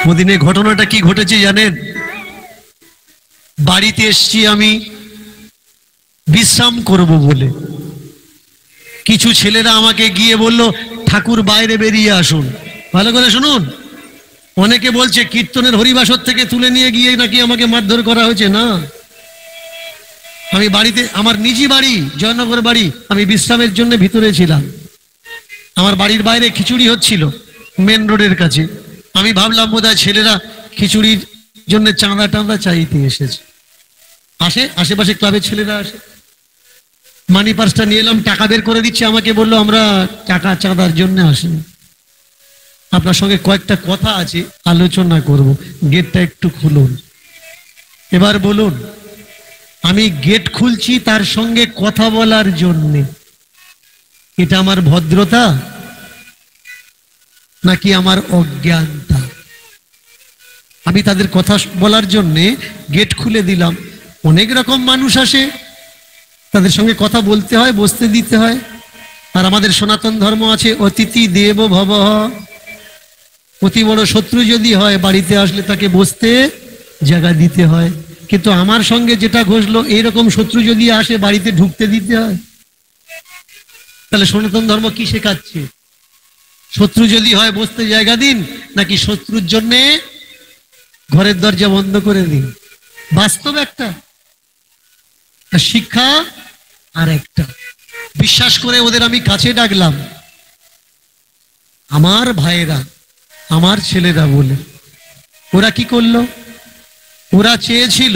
ওদিনে ঘটনাটা কি ঘটেছে জানেন? বাড়িতে এসছি আমি বিশ্রাম করব বলে, কিছু ছেলেরা আমাকে গিয়ে বলল ঠাকুর বাইরে বেরিয়ে আসুন। ভালো করে শুনুন, অনেকে বলছে কীর্তনের হরিবাসর থেকে তুলে নিয়ে গিয়ে নাকি আমাকে মারধর করা হয়েছে। না, আমি বাড়িতে, আমার নিজি বাড়ি জয়নগর বাড়ি, আমি বিশ্রামের জন্য ভিতরে ছিলাম। আমার বাড়ির বাইরে খিচুড়ি হচ্ছিল মেন রোডের কাছে। আমি ভাবলাম বোধহয় ছেলেরা খিচুড়ির জন্য চাঁদা টাঁদা চাইতে এসেছে। আসে, আশেপাশে ক্লাবের ছেলেরা আসে, মানি পার্সটা নিয়ে এলাম, টাকা বের করে দিচ্ছে, আমাকে বললো আমরা টাকা চাঁদার জন্য আসিনি, আপনার সঙ্গে কয়েকটা কথা আছে, আলোচনা করব, গেটটা একটু খুলুন। এবার বলুন, আমি গেট খুলছি তার সঙ্গে কথা বলার জন্যে, এটা আমার ভদ্রতা নাকি আমার অজ্ঞানতা? আমি তাদের কথা বলার জন্যে গেট খুলে দিলাম। অনেক রকম মানুষ আসে, তাদের সঙ্গে কথা বলতে হয়, বসতে দিতে হয়। আর আমাদের সনাতন ধর্ম আছে অতিথি দেব ভবঃ, অতি বড় শত্রু যদি হয় বাড়িতে আসলে তাকে বসতে জায়গা দিতে হয়। কিন্তু আমার সঙ্গে যেটা ঘটলো, এইরকম শত্রু যদি আসে বাড়িতে ঢুকতে দিতে হয়। তাহলে সনাতন ধর্ম কি শেখাচ্ছে? শত্রু যদি হয় বসতে জায়গা দিন, নাকি শত্রুর জন্যে ঘরের দরজা বন্ধ করে দিন? বাস্তব একটা, শিক্ষা আর একটা। বিশ্বাস করে ওদের আমি কাছে ডাকলাম, আমার ভাইয়েরা, আমার ছেলেরা বলে। ওরা কি করলো? ওরা চেয়েছিল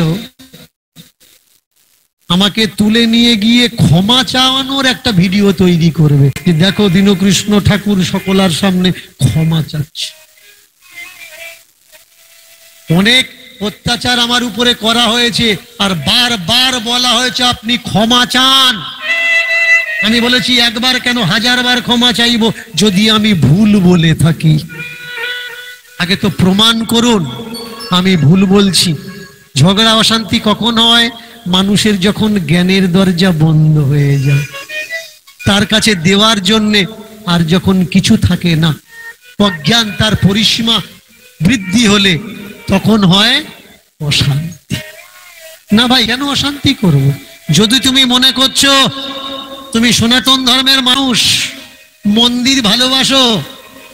আমাকে তুলে নিয়ে গিয়ে ক্ষমা চাওয়ানোর একটা ভিডিও তৈরি করবে, দেখো দীনকৃষ্ণ ঠাকুর সকলার সামনে ক্ষমা চাচ্ছে। অনেক অত্যাচার আমার উপরে করা হয়েছে, আর বারবার বলা হয়েছে আপনি ক্ষমা চান। আমি বলেছি একবার কেন, 1000 বার ক্ষমা চাইব যদি আমি ভুল বলে থাকি। আগে তো প্রমাণ করুন আমি ভুল বলছি। ঝগড়া অশান্তি কখন হয়? মানুষের যখন জ্ঞানের দরজা বন্ধ হয়ে যায়, তার কাছে দেওয়ার জন্যে আর যখন কিছু থাকে না, অজ্ঞান তার পরিসীমা বৃদ্ধি হলে তখন হয় অশান্তি। না ভাই, কেন অশান্তি করব? যদি তুমি মনে করছো তুমি সনাতন ধর্মের মানুষ, মন্দির ভালোবাসো,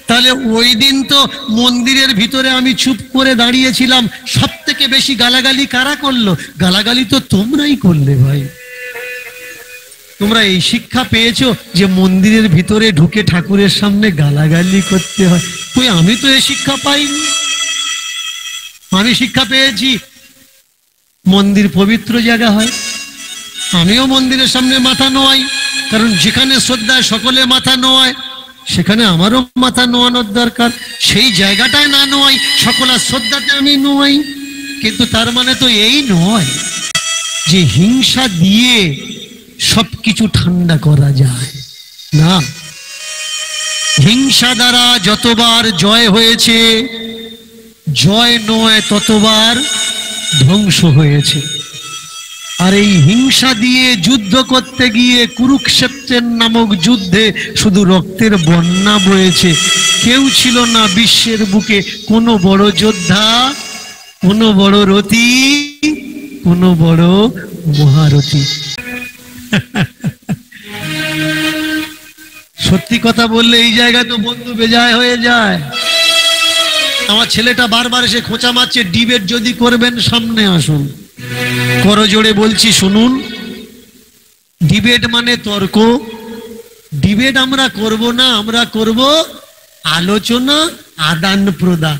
তাহলে ওই দিন তো মন্দিরের ভিতরে আমি চুপ করে দাঁড়িয়েছিলাম, সব থেকে বেশি গালাগালি কারা করলো? গালাগালি তো তোমরাই করলে ভাই। তোমরা এই শিক্ষা পেয়েছো যে মন্দিরের ভিতরে ঢুকে ঠাকুরের সামনে গালাগালি করতে হয়। কই, আমি তো এই শিক্ষা পাইনি। আমি শিক্ষা পেয়েছি মন্দির পবিত্র জায়গা হয়, আমিও মন্দিরের সামনে মাথা নোয়াই, কারণ যেখানে শ্রদ্ধায় সকলে মাথা নোয়ায় সেখানে আমারও মাথা নোয়ানোর দরকার। সেই জায়গাটায় না নোয়াই, সকলের শ্রদ্ধাতে আমি নোয়াই। কিন্তু তার মানে তো এই নয় যে হিংসা দিয়ে সবকিছু ঠান্ডা করা যায় না। হিংসা দ্বারা যতবার জয় হয়েছে, জয় নয় ততবার ধ্বংস হয়েছে। আর এই হিংসা দিয়ে যুদ্ধ করতে গিয়ে কুরুক্ষেত্রের নামক যুদ্ধে শুধু রক্তের বন্যা বয়েছে। কেউ ছিল না বিশ্বের বুকে কোনো বড় যোদ্ধা, কোনো বড় রথী, কোনো বড় মহারথী। সত্যি কথা বললে এই জায়গায় তো বন্ধু বেজায় হয়ে যায়। আমার ছেলেটা বারবার এসে খোঁচা মারছে, ডিবেট যদি করবেন সামনে আসুন। করজোড়ে বলছি শুনুন, ডিবেট মানে তর্ক। ডিবেট আমরা করব না, আমরা করব আলোচনা, আদান প্রদান।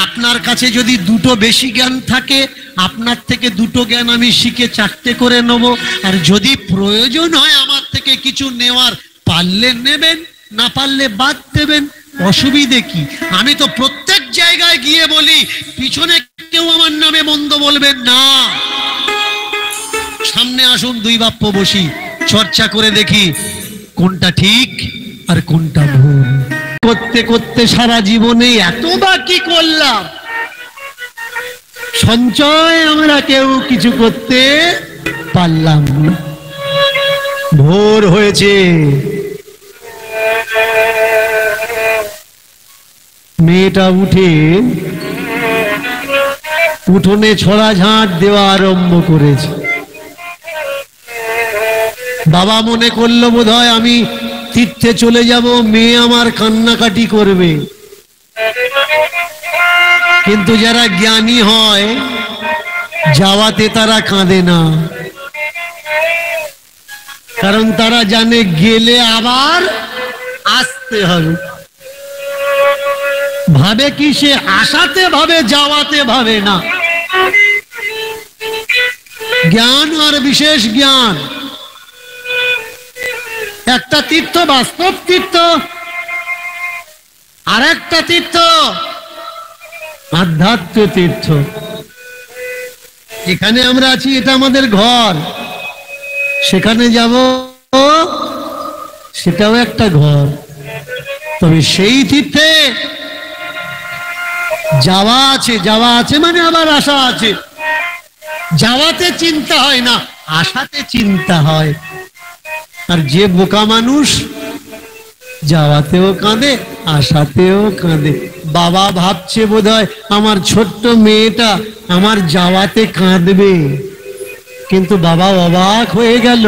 আপনার কাছে যদি দুটো বেশি জ্ঞান থাকে, আপনার থেকে দুটো জ্ঞান আমি শিখে 4টে করে নেব। আর যদি প্রয়োজন হয় আমার থেকে কিছু নেওয়ার, পারলে নেবেন, না পারলে বাদ দেবেন, অসুবিধে কি? আমি তো প্রত্যেক জায়গায় গিয়ে বলি পিছনে কেউ আমার নামে মন্দ বলবেন না, সামনে আসুন, 2 বাপ্য বসি, চর্চা করে দেখি কোনটা ঠিক আর কোনটা ভুল। করতে করতে সারা জীবনে এত বাকি করলাম, সঞ্চয় আমরা কেউ কিছু করতে পারলাম না। ভোর হয়েছে, মেয়েটা উঠে উঠোনে ছড়া ঝাঁট দেওয়া আরম্ভ করেছে। বাবা মনে করলো বোধহয় আমি তীর্থে চলে যাব, মেয়ে আমার কান্নাকাটি করবে। কিন্তু যারা জ্ঞানী হয় যাওয়াতে তারা কাঁদে না, কারণ তারা জানে গেলে আবার আসতে হবে। ভাবে কি সে আসাতে ভাবে, যাওয়াতে ভাবে না। জ্ঞান আর বিশেষ জ্ঞান। একটা তীর্থ বাস্তব তীর্থ, আর একটা তীর্থ আধ্যাত্মিক তীর্থ। এখানে আমরা আছি, এটা আমাদের ঘর। সেখানে যাব, সেটাও একটা ঘর। তবে সেই তীর্থে যাওয়া আছে, যাওয়া আছে মানে আবার আশা আছে। যাওয়াতে চিন্তা হয় না, আশাতে চিন্তা হয়। আর যে বোকা মানুষ যাওয়াতেও কাঁদে, আশাতেও কাঁদে। বাবা ভাবছে বোধহয় আমার ছোট্ট মেয়েটা আমার যাওয়াতে কাঁদবে, কিন্তু বাবা অবাক হয়ে গেল।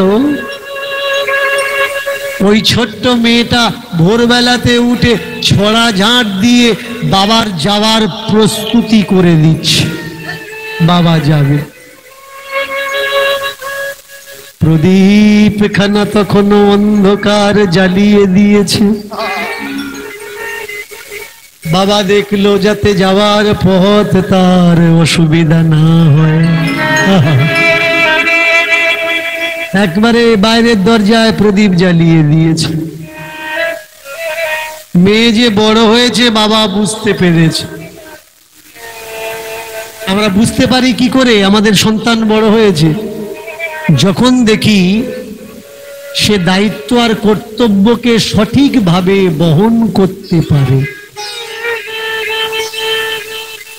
ওই ছোট্ট মেয়েটা ভোরবেলাতে উঠে ছড়া ঝাঁট দিয়ে বাবার যাওয়ার প্রস্তুতি করে দিচ্ছে। বাবা যাবে। প্রদীপ খানা তখনও অন্ধকার জ্বালিয়ে দিয়েছে। বাবা দেখলো যাতে যাওয়ার পথ তার অসুবিধা না হয়। একবারে বাইরের দরজায় প্রদীপ জ্বালিয়ে দিয়েছে। মেয়ে যে বড় হয়েছে বাবা বুঝতে পেরেছে। আমরা বুঝতে পারি কি করে আমাদের সন্তান বড় হয়েছে? যখন দেখি সে দায়িত্ব আর কর্তব্যকে সঠিকভাবে বহন করতে পারে,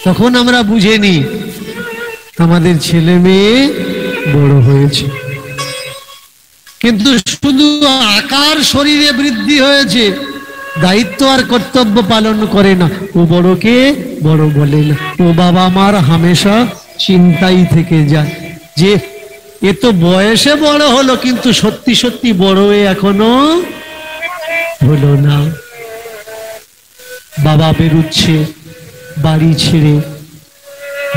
তখন আমরা বুঝে নিই আমাদের ছেলে মেয়ে বড় হয়েছে। কিন্তু শুধু আকার শরীরে বৃদ্ধি হয়েছে, দায়িত্ব আর কর্তব্য পালন করে না, ও বড়কে বড় বলে না। ও বাবা মার হামেশা চিন্তাই থেকে যায় যে এ তো বয়সে বড় হলো, কিন্তু সত্যি সত্যি বড় হয়ে এখনো হলো না। বাবা বেরুচ্ছে বাড়ি ছেড়ে,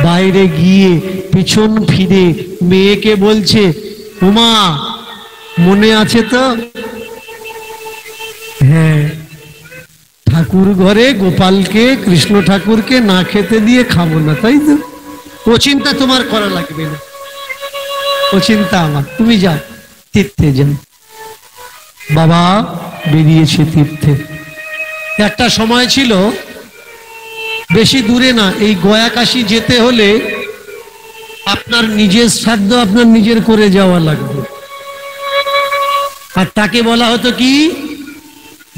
বাইরে গিয়ে পিছন ফিরে মেয়েকে বলছে, ওমা মনে আছে তো? হ্যাঁ, ঠাকুর ঘরে গোপালকে, কৃষ্ণ ঠাকুরকে না খেতে দিয়ে খাবো না, তাই তো? ও চিন্তা তোমার করা লাগবে না, ও চিন্তা আমার। তুমি যাও, তীর্থে যাও। বাবা বেরিয়েছে তীর্থে। একটা সময় ছিল, বেশি দূরে না, এই গয়া কাশী যেতে হলে আপনার নিজের শ্রাদ্ধ আপনার নিজের করে যাওয়া লাগবে। আর তাকে বলা হতো কি?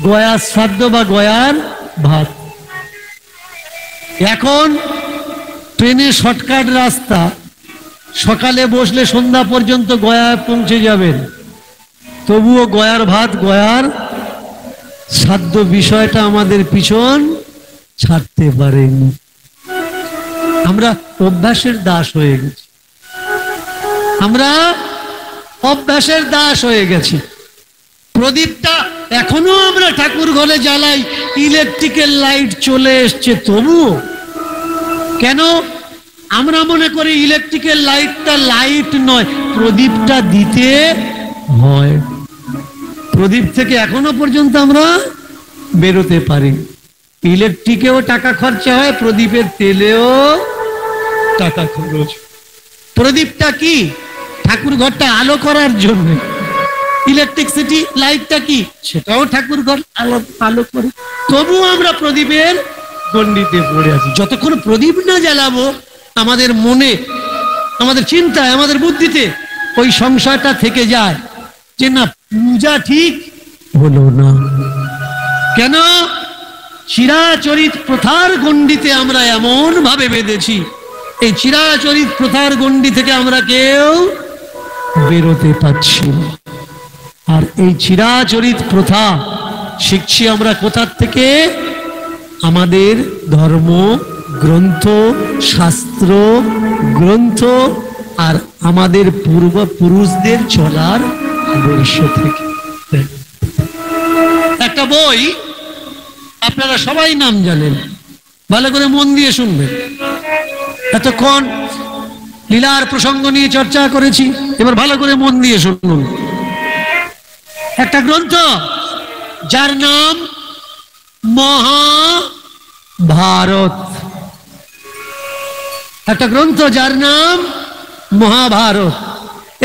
গয়ার শ্রাদ্ধ বা গয়ার ভাত। এখন ট্রেনে শর্টকাট রাস্তা, সকালে বসলে সন্ধ্যা পর্যন্ত গয়ায় পৌঁছে যাবেন, তবুও গয়ার ভাত, গয়ার শ্রাদ্ধ বিষয়টা আমাদের পিছন ছাড়তে পারেনি। আমরা অভ্যাসের দাস হয়ে গেছি, আমরা অভ্যাসের দাস হয়ে গেছি। প্রদীপটা এখনো আমরা ঠাকুর ঘরে জ্বালাই, ইলেকট্রিক্যাল লাইট চলে এসছে, তবুও কেন? আমরা মনে করি ইলেকট্রিক্যাল লাইটটা লাইট নয়, প্রদীপটা দিতে হয়। প্রদীপ থেকে এখনো পর্যন্ত আমরা বেরোতে পারি। ইলেকট্রিকেও টাকা খরচা হয়, প্রদীপের তেলেও টাকা খরচ। প্রদীপটা কি? ঠাকুর ঘরটা আলো করার জন্য। ইলেকট্রিসিটি লাইটটা কি? সেটাও ঠাকুর ঘর আলো করে। তবু আমরা প্রদীপের গণ্ডিতে পড়ে আছি। যতক্ষণ প্রদীপ না জ্বালাবো, আমাদের মনে, আমাদের চিন্তায়, আমাদের বুদ্ধিতে ওই সংশয়টা থেকে যায় যে না, পূজা ঠিক হলো না। কেন? চিরাচরিত প্রথার গণ্ডিতে আমরা এমন ভাবে বেঁধেছি, এই চিরাচরিত প্রথার গণ্ডি থেকে আমরা কেউ বেরোতে পারছি না। আর এই চিরাচরিত প্রথা শিখছি আমরা কোথার থেকে? আমাদের ধর্ম গ্রন্থ, শাস্ত্র গ্রন্থ আর আমাদের পূর্বপুরুষদের চলার আদর্শ থেকে। একটা বই আপনারা সবাই নাম জানেন, ভালো করে মন দিয়ে শুনবেন। এতক্ষণ লীলার প্রসঙ্গ নিয়ে চর্চা করেছি, এবার ভালো করে মন দিয়ে শুনুন। একটা গ্রন্থ যার নাম মহাভারত, একটা গ্রন্থ যার নাম মহাভারত।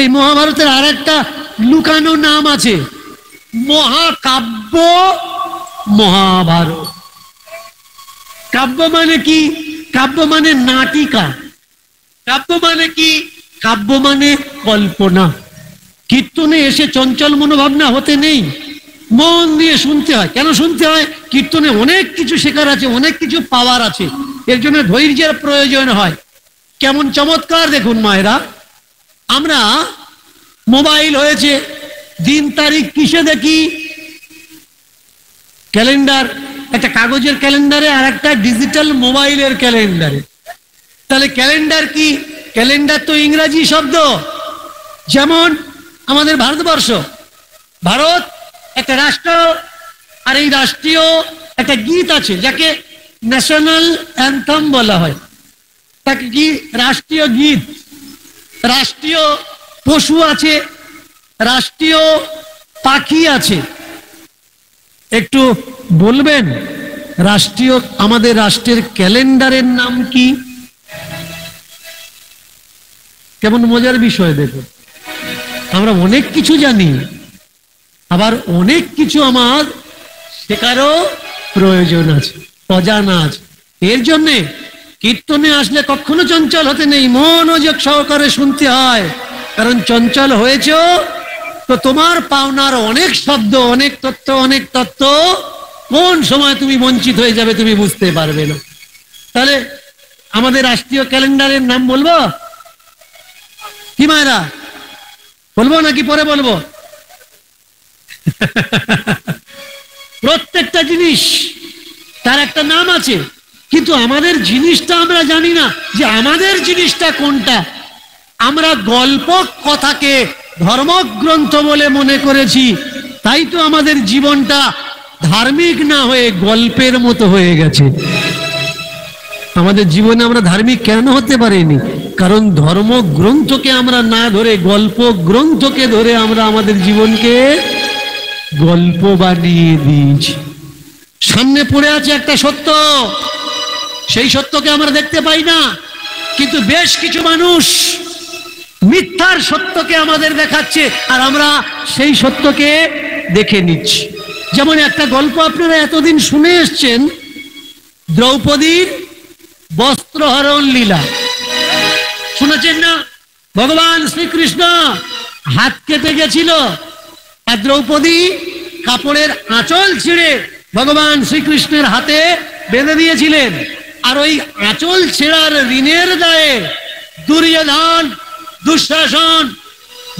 এই মহাভারতের আর একটা লুকানো নাম আছে, মহাকাব্য মহাভারত। কাব্য মানে কি? কাব্য মানে নাটিকা। কাব্য মানে কি? কাব্য মানে কল্পনা। কীর্তনে এসে চঞ্চল মনোভাবনা হতে নেই, মন দিয়ে শুনতে হয়। কেন শুনতে হয়? কীর্তনে অনেক কিছু শেখার আছে, অনেক কিছু পাওয়ার আছে, এর জন্য ধৈর্যের প্রয়োজন হয়। কেমন চমৎকার দেখুন মায়েরা, আমরা মোবাইল হয়েছে, দিন তারিখ কিসে দেখি? ক্যালেন্ডার, একটা কাগজের ক্যালেন্ডারে আর একটা ডিজিটাল মোবাইলের ক্যালেন্ডারে। তাহলে ক্যালেন্ডার কি? ক্যালেন্ডার তো ইংরাজি শব্দ। যেমন আমাদের ভারতবর্ষ, ভারত একটা রাষ্ট্র, আর এই রাষ্ট্রীয় একটা গীত আছে যাকে ন্যাশনাল অ্যান্থম বলা হয়। তাকে কি? রাষ্ট্রীয় গীত। রাষ্ট্রীয় পশু আছে, রাষ্ট্রীয় পাখি আছে। একটু বলবেন রাষ্ট্রীয়, আমাদের রাষ্ট্রের ক্যালেন্ডারের নাম কি? কেমন মজার বিষয় দেখুন, আমরা অনেক কিছু জানি, আবার অনেক কিছু আমার শেখারও প্রয়োজন আছে, অজানা আছে। এর জন্যে কীর্তনে আসলে কখনো চঞ্চল হতে নেই, মনোযোগ সহকারে শুনতে হয়। কারণ চঞ্চল হয়েছ তো তোমার পাওনার অনেক শব্দ, অনেক তত্ত্ব কোন সময় তুমি বঞ্চিত হয়ে যাবে তুমি বুঝতে পারবে না। তাহলে আমাদের রাষ্ট্রীয় ক্যালেন্ডারের নাম বলবো কি মায়েরা? বলবো নাকি পরে বলবো? প্রত্যেকটা জিনিস তার একটা নাম আছে, কিন্তু আমাদের জিনিসটা আমরা জানি না যে আমাদের জিনিসটা কোনটা। আমরা গল্প কথাকে ধর্মগ্রন্থ বলে মনে করেছি, তাই তো আমাদের জীবনটা ধার্মিক না হয়ে গল্পের মতো হয়ে গেছে। আমাদের জীবনে আমরা ধার্মিক কেন হতে পারিনি? কারণ ধর্মগ্রন্থকে আমরা না ধরে গল্প গ্রন্থকে ধরে আমরা আমাদের জীবনকে গল্প বানিয়ে দিয়েছি। সামনে পড়ে আছে একটা সত্য, সেই সত্যকে আমরা দেখতে পাই না, কিন্তু বেশ কিছু মানুষ মিথ্যার সত্যকে আমাদের দেখাচ্ছে আর আমরা সেই সত্যকে দেখে নিচ্ছি। যেমন একটা গল্প আপনারা এতদিন শুনে এসছেন, দ্রৌপদীর বস্ত্রহরণ লীলা শুনেছেন না? ভগবান শ্রীকৃষ্ণ হাত কেটে গেছিল আর দ্রৌপদী কাপড়ের আঁচল ছিঁড়ে ভগবান শ্রীকৃষ্ণের হাতে বেঁধে দিয়েছিলেন। আর ওই আঁচল ছেঁড়ার ঋণের দায়ে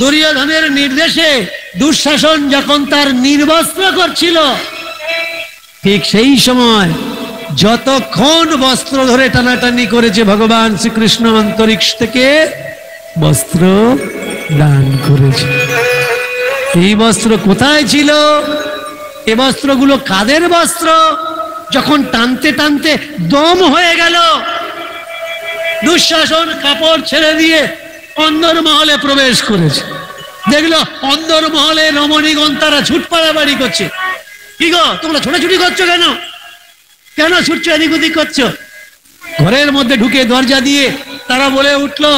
দুর্যোধনের নির্দেশে দুঃশাসন যখন তার নির্বস্ত্র করছিল, ঠিক সেই সময় যতক্ষণ বস্ত্র ধরে টানাটানি করেছে ভগবান শ্রীকৃষ্ণ অন্তরিক্ষ থেকে বস্ত্র দান করেছে। এই বস্ত্র কোথায় ছিল? এ বস্ত্রগুলো কাদের বস্ত্র? যখন টানতে টানতে দম হয়ে গেল, দুঃশাসন কাপড় ছেড়ে দিয়ে অন্দরমহলে প্রবেশ করেছে। দেখলো অন্দরমহলে রমণীগণ তারা ছুট পাড়াবাড়ি করছে। কি গো, তোমরা ছোটাছুটি করছো কেন? কেন ছুটছো, এদিক ওদিক করছো? ঘরের মধ্যে ঢুকে দরজা দিয়ে তারা বলে উঠলো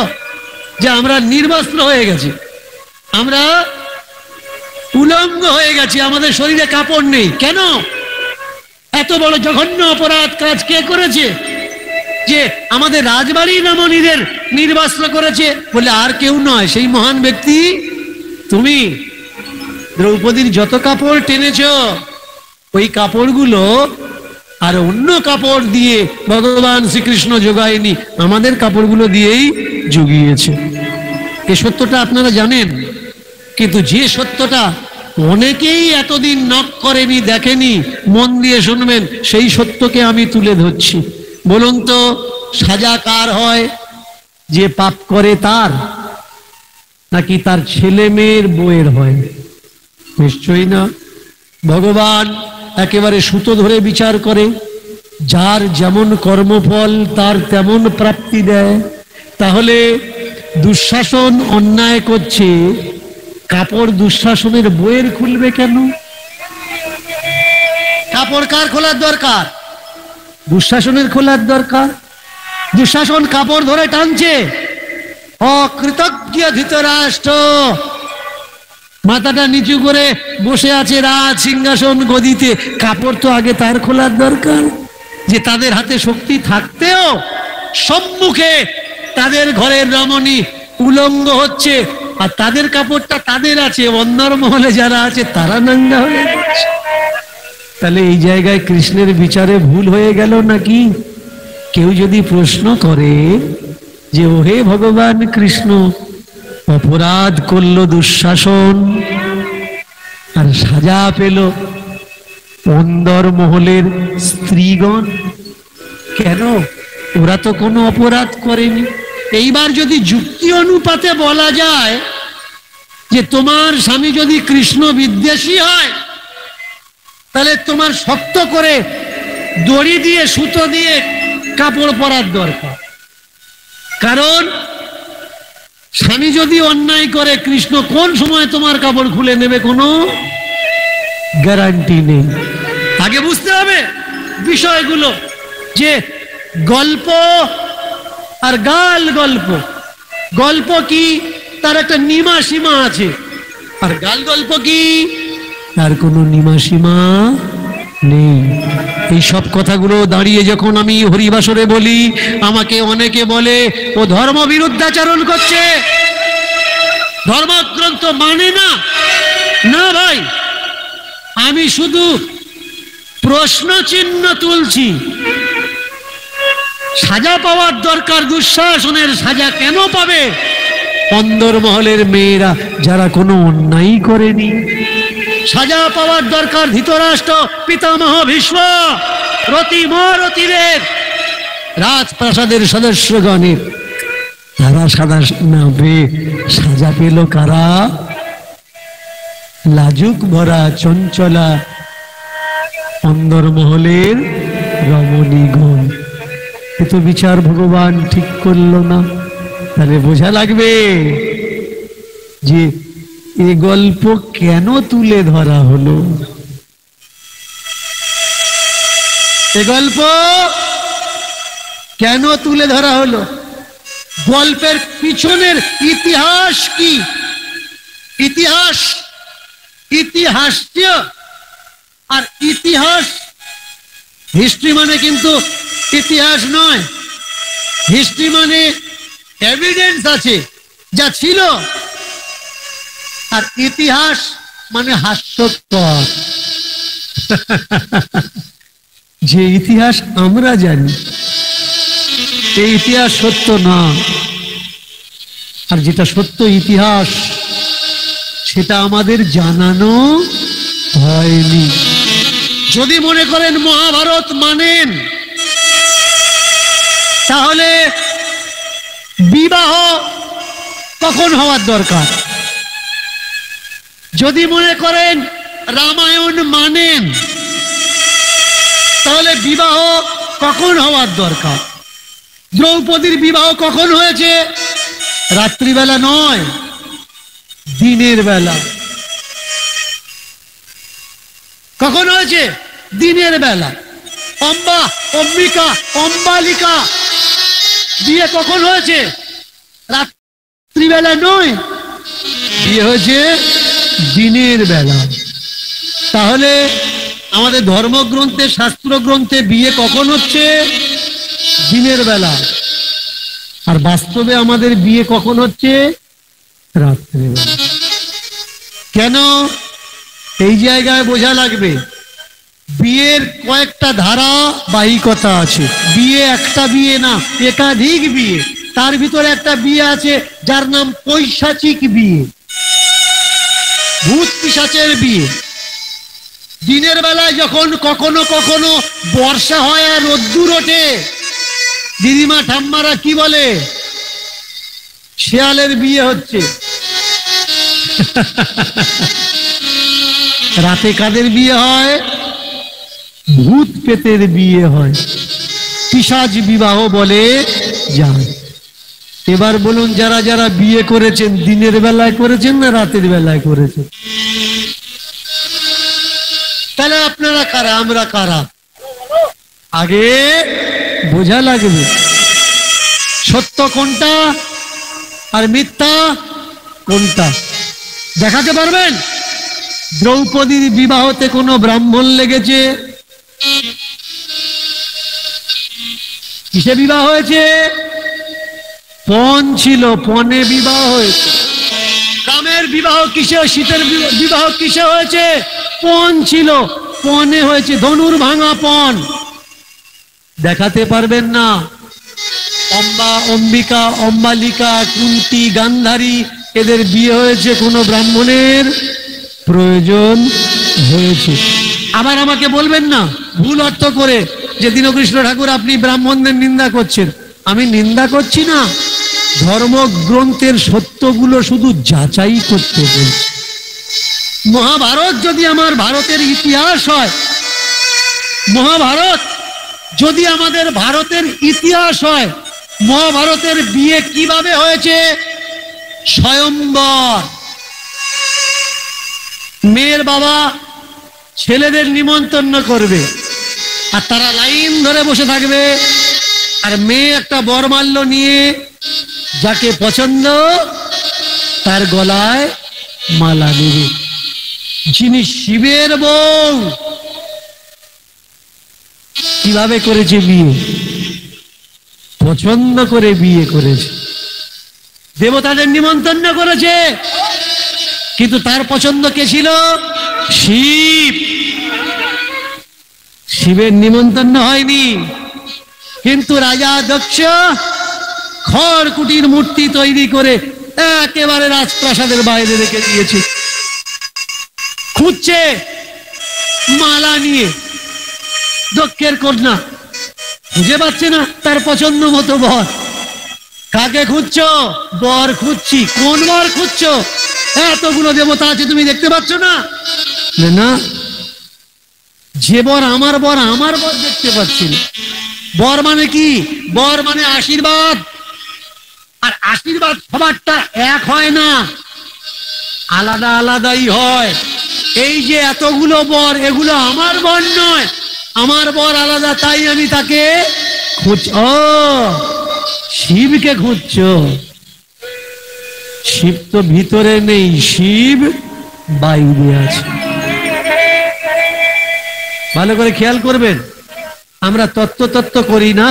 যে আমরা নির্বস্ত্র হয়ে গেছি, আমরা উলঙ্গ হয়ে গেছি, আমাদের শরীরে কাপড় নেই। কেন? এত বড় জঘন্য অপরাধ কাজ কে করেছে যে আমাদের রাজবাড়ির রমণীদের নির্বস্ত্র করেছে? বলে আর কেউ নয়, সেই মহান ব্যক্তি তুমি। দ্রৌপদীর যত কাপড় টেনেছ ওই কাপড়গুলো আর অন্য কাপড় দিয়ে ভগবান শ্রীকৃষ্ণ যোগায়নি, আমাদের কাপড়গুলো দিয়েই জুগিয়েছে। এ সত্যটা আপনারা জানেন, কিন্তু যে সত্যটা অনেকেই এতদিন নক করেনি, দেখেনি, মন দিয়ে শুনবেন, সেই সত্যকে আমি তুলে ধরছি। বলুন তো সাজা কার হয়? যে পাপ করে তার, নাকি তার ছেলে মেয়ের বউয়ের হয়? নিশ্চয়ই না। ভগবান একেবারে সুতো ধরে বিচার করে, যার যেমন কর্মফল তার তেমন প্রাপ্তি দেয়। তাহলে দুঃশাসন অন্যায় করছে, কাপড় দুঃশাসনের বইয়ের খুলবে কেন? কাপড় কার খোলার দরকার? দুঃশাসনের খোলার দরকার। দুঃশাসন কাপড় ধরে টানছে। অকৃতজ্ঞ ধৃতরাষ্ট্র মাথাটা নিচু করে বসে আছে রাজ সিংহাসন গদিতে, কাপড় তো আগে তার খোলার দরকার। যে তাদের হাতে শক্তি থাকতেও সম্মুখে তাদের ঘরের রমণী উলঙ্গ হচ্ছে, আর তাদের কাপড়টা তাদের আছে, অন্দর মহলে যারা আছে তারা নাঙ্গা হয়ে যাচ্ছে। তাহলে এই জায়গায় কৃষ্ণের বিচারে ভুল হয়ে গেল নাকি? কেউ যদি প্রশ্ন করে যে ওহে ভগবান কৃষ্ণ, অপরাধ করলো দুঃশাসন আর সাজা পেল অন্দর মহলের স্ত্রীগণ, কেন? ওরা তো কোনো অপরাধ করেনি। এইবার যদি যুক্তি অনুপাতে বলা যায় যে তোমার স্বামী যদি কৃষ্ণ বিদ্বেষী হয়, তাহলে তোমার শক্ত করে দড়ি দিয়ে সুতো দিয়ে কাপড় পরার দরকার। কারণ স্বামী যদি অন্যায় করে, কৃষ্ণ কোন সময় তোমার কাপড় খুলে নেবে কোনো গ্যারান্টি নেই। আগে বুঝতে হবে বিষয়গুলো, যে গল্প আর গাল গল্প। গল্প কি, তার একটা নিমা সীমা আছে, আর গাল গল্প কি, তার কোনো নিমা সীমা নেই। এই সব কথাগুলো দাঁড়িয়ে যখন আমি হরিবাসরে বলি, আমাকে অনেকে বলে ও ধর্ম বিরুদ্ধাচরণ করছে, ধর্মগ্রন্থ মানে না। না ভাই, আমি শুধু প্রশ্ন চিহ্ন তুলছি। সাজা পাওয়ার দরকার, দুঃশাসনের সাজা কেন পাবে অন্দর মহলের মেয়েরা যারা কোনো অন্যায় করেনি? সাজা পাওয়ার দরকার ধৃতরাষ্ট্র পিতামহ ভীষ্ম, রতি মরতিদের রাজপ্রাসাদের সদস্যগণের। তারা সাদা না পেয়ে সাজা পেল কারা? লাজুক ভরা চঞ্চলা অন্দর মহলের রমণীগণ। এ তো বিচার ভগবান ঠিক করলো না। তাহলে বোঝা লাগবে যে এ গল্প কেন তুলে ধরা হলো। এ গল্প কেন তুলে ধরা হলো? গল্পের পিছনের ইতিহাস কি? ইতিহাস, ইতিহাস্য আর ইতিহাস, হিস্ট্রি মানে কিন্তু ইতিহাস নয়। হিস্ট্রি মানে এভিডেন্স আছে যা ছিল, আর ইতিহাস মানে হাস্যকর। যে ইতিহাস আমরা জানি এই ইতিহাস সত্য না, আর যেটা সত্য ইতিহাস সেটা আমাদের জানানো হয়নি। যদি মনে করেন মহাভারত মানেন, তাহলে বিবাহ কখন হওয়ার দরকার? যদি মনে করেন রামায়ণ মানেন, তাহলে বিবাহ কখন হওয়ার দরকার? দ্রৌপদীর বিবাহ কখন হয়েছে? রাত্রিবেলা নয়, দিনের বেলা। কখন হয়েছে? দিনের বেলা। অম্বিকা, অম্বালিকা বিয়ে কখন হয়েছে? রাত্রিবেলা নয়, বিয়ে হয়েছে দিনের বেলা। তাহলে আমাদের ধর্মগ্রন্থে, শাস্ত্র গ্রন্থে বিয়ে কখন হচ্ছে? দিনের বেলা। আর বাস্তবে আমাদের বিয়ে কখন হচ্ছে? রাত্রিবেলা। কেন? এই জায়গায় বোঝা লাগবে বিয়ের কয়েকটা ধারাবাহিকতা আছে। বিয়ে একটা বিয়ে না, একাধিক বিয়ে। তার ভিতরে একটা বিয়ে আছে যার নাম পৈশাচিক বিয়ে, ভূত পিশাচের বিয়ে। দিনের বেলায় যখন কখনো কখনো বর্ষা হয় আর রোদ্দুর ওঠে, দিদিমা ঠাম্মারা কি বলে? শেয়ালের বিয়ে হচ্ছে। রাতে কাদের বিয়ে হয়? ভূত পেতের বিয়ে হয়, পিশাচ বিবাহ বলে যায়। এবার বলুন, যারা যারা বিয়ে করেছেন দিনের বেলায় করেছেন না রাতের বেলায় করেছেন? তাহলে আপনারা কারা, আমরা কারা? আগে বোঝা লাগবে সত্য কোনটা আর মিথ্যা কোনটা। দেখাতে পারবেন? দ্রৌপদীর বিবাহতে কোনো ব্রাহ্মণ লেগেছে? কিসে বিবাহ হয়েছে? পণ ছিল, পণে বিবাহ হয়েছে। রামের বিবাহ কিসে, সীতার বিবাহ কিসে হয়েছে? পণ ছিল, পণে হয়েছে, ধনুর ভাঙা পণ। দেখাতে পারবেন না? অম্বিকা, অম্বালিকা, কুন্তি, গান্ধারী এদের বিয়ে হয়েছে কোনো ব্রাহ্মণের প্রয়োজন হয়েছে। আবার আমাকে বলবেন না ভুল অর্থ করে যে দীনকৃষ্ণ ঠাকুর আপনি ব্রাহ্মণদের নিন্দা করছেন। আমি নিন্দা করছি না, ধর্মগ্রন্থের সত্যগুলো শুধু যাচাই করতে বলছি। মহাভারত যদি আমার ভারতের ইতিহাস হয়, মহাভারত যদি আমাদের ভারতের ইতিহাস হয়, মহাভারতের বিয়ে কিভাবে হয়েছে? স্বয়ম্বর। মেয়ের বাবা ছেলেদের নিমন্ত্রণ করবে আর তারা লাইন ধরে বসে থাকবে, আর মেয়ে একটা বরমাল্য নিয়ে যাকে পছন্দ তার গলায় মালা দেবে। যিনি শিবের বউ কিভাবে করেছে বিয়ে? পছন্দ করে বিয়ে করেছে, দেবতাদের নিমন্ত্রণ করেছে, কিন্তু তার পছন্দ কে ছিল? শিব। শিবের নিমন্ত্রণ হয়নি। কিন্তু রাজা দক্ষ খড়কুটির মূর্তি তৈরি করে একেবারে রাজপ্রাসাদের বাইরে রেখে দিয়েছে। খুঁজছে মালা নিয়ে দক্ষের কন্যা, খুঁজে পাচ্ছে না তার পছন্দ মতো বর। কাকে খুঁজছো? বর খুঁজছি। কোন বর খুঁজছো? এতগুলো দেবতা আছে, তুমি দেখতে পাচ্ছ না? না, যে বর আমার বর, আমার বর দেখতে পাচ্ছি না। বর মানে কি? বর মানে আশীর্বাদ, আর আশীর্বাদ সবারটা এক হয় না, আলাদা আলাদাই হয়। এই যে এতগুলো বর, এগুলো আমার বর নয়, আমার বর আলাদা, তাই আমি তাকে শিবকে খুঁজছ। শিব তো ভিতরে নেই, শিব বাইরে আছে। ভালো করে খেয়াল করবেন, আমরা তত্ত্ব করি না,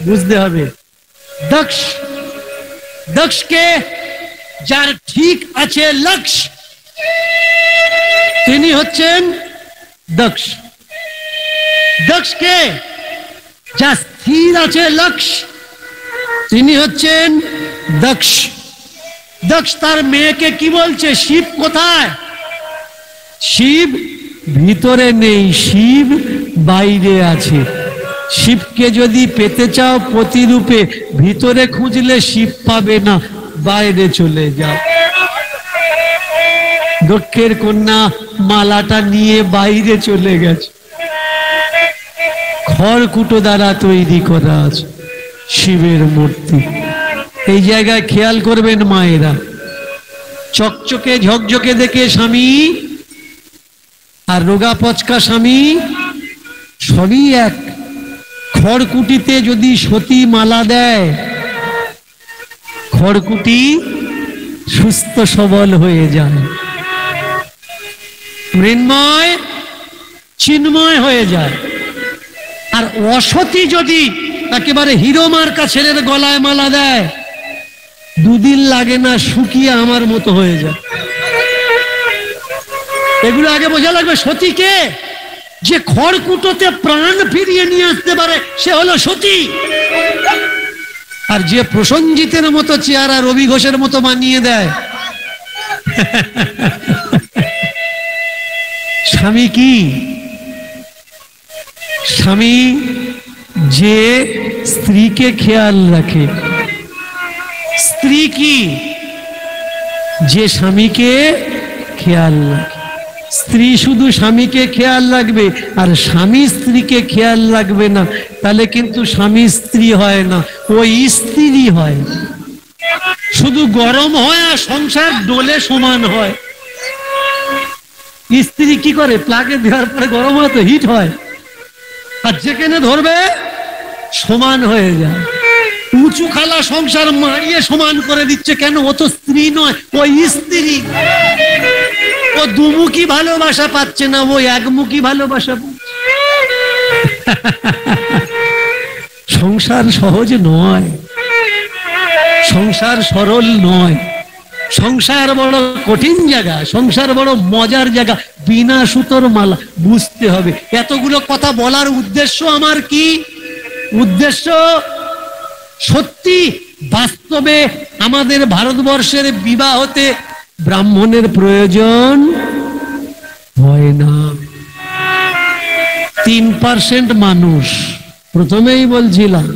বুঝতে হবে। দক্ষকে যার ঠিক আছে লক্ষ্য, তিনি হচ্ছেন দক্ষ। দক্ষকে যা স্থির আছে লক্ষ্য, তিনি হচ্ছেন দক্ষ। দক্ষ তার মেয়েকে কি বলছে? শিব কোথায়? শিব ভিতরে নেই, শিব বাইরে আছে। শিবকে যদি পেতে চাও প্রতিরূপে, ভিতরে খুঁজলে শিব পাবে না, বাইরে চলে যাও। দক্ষের কন্যা মালাটা নিয়ে বাইরে চলে গেছে। খড়কুটো দ্বারা তৈরি করা আছে শিবের মূর্তি। এই জায়গায় খেয়াল করবেন মায়েরা, চকচকে ঝকঝকে দেখে স্বামী আর রোগা পচকা স্বামী সবই এক। খড়কুটিতে যদি সতী মালা দেয়, খড়কুটি সুস্থ সবল হয়ে যায়, মৃন্ময় চিন্ময় হয়ে যায়। আর অসতী যদি একেবারে হিরো মার্কা ছেলের গলায় মালা দেয়, দুদিন লাগে না, শুকিয়ে আমার মতো হয়ে যায়। এগুলো আগে বোঝা লাগবে। সতীকে যে খড়কুটোতে প্রাণ ফিরিয়ে নিয়ে আসতে পারে সে হলো সতী। আর যে প্রসঞ্জিতের মতো চেহারা রবি ঘোষের মতো বানিয়ে দেয়, স্বামী কি? স্বামী যে স্ত্রীকে খেয়াল রাখে। স্ত্রী কি? যে স্বামীকে খেয়াল রাখে। স্ত্রী শুধু স্বামীকে খেয়াল রাখবে আর স্বামী স্ত্রীকে খেয়াল রাখবে না, তাহলে কিন্তু স্বামী স্ত্রী হয় না, ওই স্ত্রী হয়। শুধু গরম হয় আর সংসার ডোলে সমান হয়। স্ত্রী কি করে? প্লাগে দেওয়ার পরে গরম হয় তো হিট হয়, আর যেখানে ধরবে সমান হয়ে যায়। উঁচু খালা সংসার মারিয়ে সমান করে দিচ্ছে কেন? ও তো স্ত্রী নয়, ওই স্ত্রী। ও দুমুখী ভালোবাসা পাচ্ছে না, ও একমুখী ভালোবাসা পাচ্ছে। সংসার সহজ নয়, সংসার সরল নয়, সংসার বড় কঠিন জায়গা, সংসার বড় মজার জায়গা। বিনা সুতোর মালা, বুঝতে হবে। এতগুলো কথা বলার উদ্দেশ্য আমার কি? উদ্দেশ্য সত্যি বাস্তবে আমাদের ভারতবর্ষের বিবাহতে ব্রাহ্মণের প্রয়োজন হয় না। 3% মানুষ, প্রথমেই বলছিলাম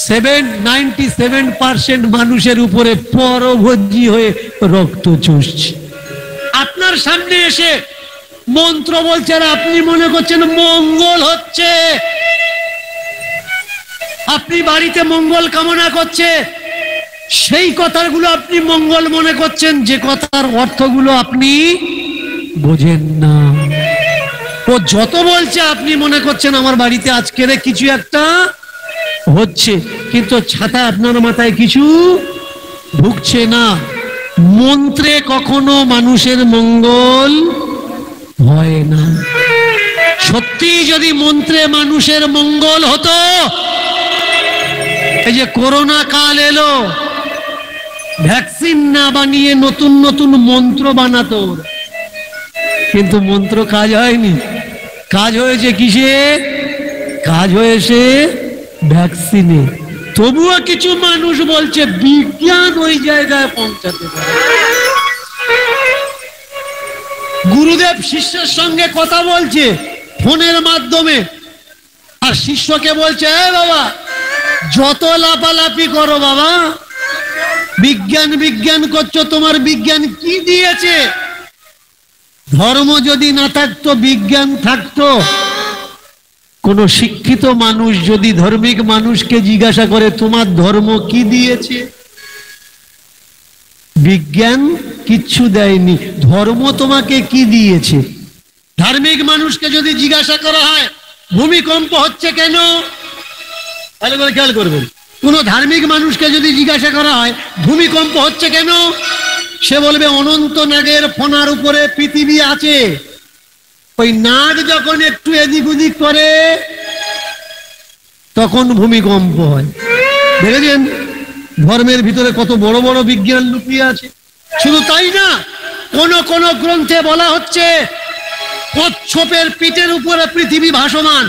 97% মানুষের উপরে পরভোজ্যী হয়ে রক্ত চুষছে। আপনার সামনে এসে মন্ত্র বলছে আর আপনি মনে করছেন মঙ্গল হচ্ছে, আপনি বাড়িতে মঙ্গল কামনা করছে, সেই কথাগুলো আপনি মঙ্গল মনে করছেন, যে কথার অর্থগুলো আপনি বোঝেন না। ও যত বলছে আপনি মনে করছেন আমার বাড়িতে আজকের কিছু একটা হচ্ছে, কিন্তু ছাতা আপনার মাথায় কিছু ঢুকছে না। মন্ত্রে কখনো মানুষের মঙ্গল হয় না। সত্যি যদি মন্ত্রে মানুষের মঙ্গল হতো, এই যে করোনা কাল এলো, ভ্যাকসিন না বানিয়ে নতুন নতুন মন্ত্র বানাতো, কিন্তু মন্ত্র কাজ হয়নি। কাজ হয়েছে কিসে? কাজ হয়েছে ভ্যাকসিনে। তবুও কিছু মানুষ বলছে বিজ্ঞান ওই জায়গায় পৌঁছাতে পারে। গুরুদেব শিষ্যের সঙ্গে কথা বলছে ফোনের মাধ্যমে, আর শিষ্যকে বলছে বাবা যত লাফালাফি করো বাবা, বিজ্ঞান বিজ্ঞান করছো, তোমার বিজ্ঞান কি দিয়েছে? ধর্ম যদি না থাকতো বিজ্ঞান থাকতো। কোন শিক্ষিত মানুষ যদি ধার্মিক মানুষকে জিজ্ঞাসা করে তোমার ধর্ম কি দিয়েছে, বিজ্ঞান কিচ্ছু দেয়নি, ধর্ম তোমাকে কি দিয়েছে? ধার্মিক মানুষকে যদি জিজ্ঞাসা করা হয় ভূমিকম্প হচ্ছে কেন, ভালো করে খেয়াল করবেন, কোন ধার্মিক মানুষকে যদি জিজ্ঞাসা করা হয় ভূমিকম্প হচ্ছে কেন, সে বলবে অনন্ত নাগের ফোনার উপরে পৃথিবী আছে, ওই নাগ যখন একটু এদিক ওদিক করে তখন ভূমিকম্প হয়। দেখেছেন ধর্মের ভিতরে কত বড় বড় বিজ্ঞান লুকিয়ে আছে। শুধু তাই না, কোন কোন গ্রন্থে বলা হচ্ছে কচ্ছপের পিঠের উপরে পৃথিবী ভাসমান,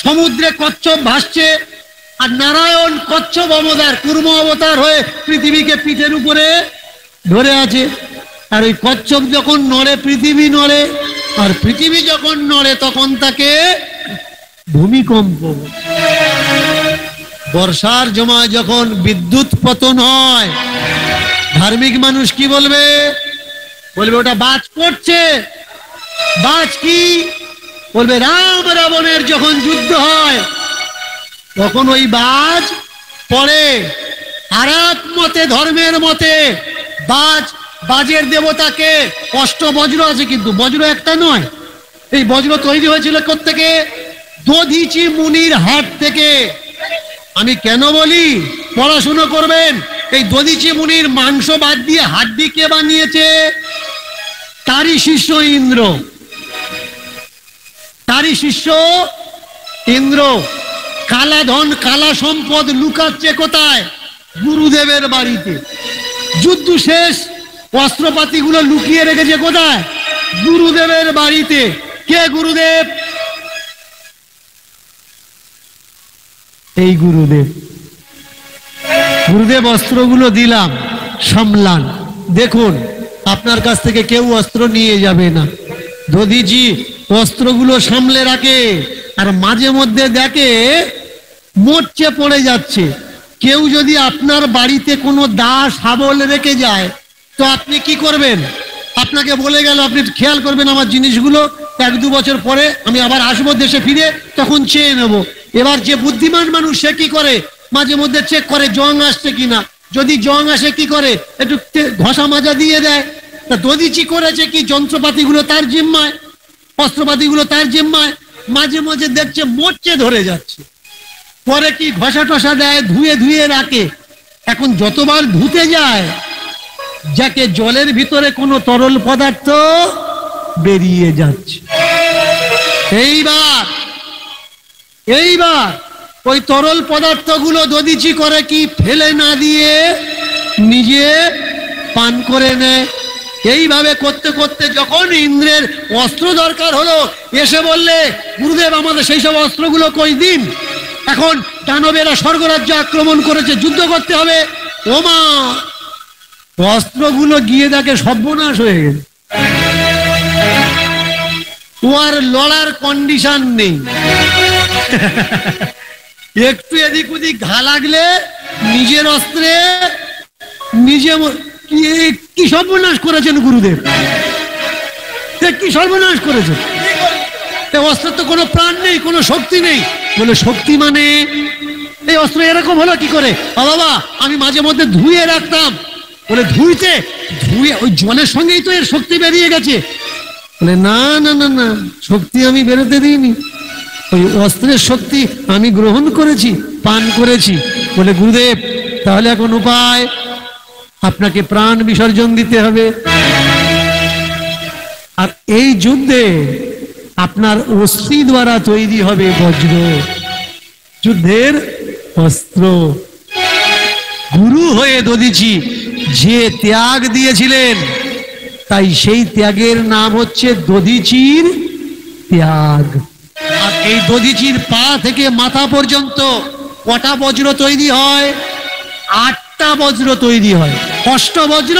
সমুদ্রে কচ্ছপ ভাসছে, আর নারায়ণ কচ্ছপ অবতার কুর্ম অবতার হয়ে পৃথিবীকে পিঠের উপরে ধরে আছে। আর ওই কচ্ছপ যখন নড়ে পৃথিবী নড়ে, আর পৃথিবী যখন নড়ে তখন তাকে ভূমিকম্প। বর্ষার সময় যখন বিদ্যুৎ পতন হয়, ধার্মিক মানুষ কি বলবে? বলবে ওটা বাজ পড়ছে। বাজ কি? বলবে রাম রাবণের যখন যুদ্ধ হয় তখন ওই বাজ পড়ে। আর এক মতে, ধর্মের মতে, বাজের দেবতাকে অষ্টবজ্র আছে, কিন্তু বজ্র একটা নয়। এই বজ্র তৈরি হয়েছিল কোত্থেকে? দধিচি মুনির হাট থেকে। আমি কেন বলি? পড়াশুনো করবেন। এই দধিচি মুনির মাংস বাদ দিয়ে হাড্ডি কে বানিয়েছে? তারই শিষ্য ইন্দ্র। তারই শিষ্য ইন্দ্র। কালা ধন কালা সম্পদ লুকাচ্ছে কোথায়? গুরুদেবের বাড়িতে। যুদ্ধ শেষ, অস্ত্রপাতি গুলো লুকিয়ে রেখেছে কোথায়? গুরুদেবের বাড়িতে। কে গুরুদেব? এই গুরুদেব। গুরুদেব অস্ত্রগুলো দিলাম, সামলান। দেখুন আপনার কাছ থেকে কেউ অস্ত্র নিয়ে যাবে না। দধিজি অস্ত্রগুলো সামলে রাখে, আর মাঝে মধ্যে দেখে মরচে পড়ে যাচ্ছে। কেউ যদি আপনার বাড়িতে কোনো দা শাবল রেখে যায় তো আপনি কি করবেন? আপনাকে বলে গেল আপনি খেয়াল করবেন আমার জিনিসগুলো, 1-2 বছর পরে আমি আবার আসবো দেশে ফিরে, তখন চেয়ে নেব। এবার যে বুদ্ধিমান মানুষ সে কি করে, মাঝে মধ্যে চেক করে জং আসছে কিনা, যদি জং আসে কি করে, একটু ঘষা মাজা দিয়ে দেয়। তা দধিচি করেছে কি, যন্ত্রপাতিগুলো তার জিম্মায়, অস্ত্রপাতিগুলো তার জিম্মায়, মাঝে মাঝে দেখছে মরচে ধরে যাচ্ছে, পরে কি ঘষা টসা দেয়, ধুয়ে ধুয়ে রাখে। এখন যতবার ধুতে যায় যাকে জলের ভিতরে কোনো তরল পদার্থ বেরিয়ে যাচ্ছে। এইবার ওই তরল পদার্থগুলো দধিচি করে কি, ফেলে না দিয়ে নিজে পান করে নেয়। এইভাবে করতে করতে যখন ইন্দ্রের অস্ত্র দরকার হলো, এসে বললে গুরুদেব আমাদের সেই সব অস্ত্রগুলো কই দিন, এখন দানবেরা স্বর্গরাজ্য আক্রমণ করেছে, যুদ্ধ করতে হবে। ওমা, অস্ত্রগুলো গিয়ে দেখে সর্বনাশ হয়ে গেছে, ও আর লড়ার কন্ডিশন নেই। একটু এদিক ওদিক ঘা লাগলে নিজের অস্ত্রে নিজে কি সর্বনাশ করেছেন গুরুদেব, কি সর্বনাশ করেছেন। অস্ত্রের তো কোনো প্রাণ নেই, কোনো শক্তি নেই। বলে শক্তি মানে এই অস্ত্র এরকম হলো কি করে? বাবা আমি মাঝে মধ্যে ধুয়ে রাখতাম। বলে ধুয়ে ওই জলের সঙ্গেই তো এর শক্তি বেরিয়ে গেছে। বলে না না না না, শক্তি আমি বেরোতে দিইনি, ওই অস্ত্রের শক্তি আমি গ্রহণ করেছি, পান করেছি। বলে গুরুদেব তাহলে এখন উপায়, আপনাকে প্রাণ বিসর্জন দিতে হবে। আর এই যুদ্ধে আপনার অস্থি দ্বারা তৈরি হবে বজ্র, যুদ্ধের অস্ত্র। গুরু হয়ে দধিচি যে ত্যাগ দিয়েছিলেন, তাই সেই ত্যাগের নাম হচ্ছে দধিচির ত্যাগ। আর এই দধিচির পা থেকে মাথা পর্যন্ত কটা বজ্র তৈরি হয়? 8টা বজ্র তৈরি হয়, অষ্টবজ্র।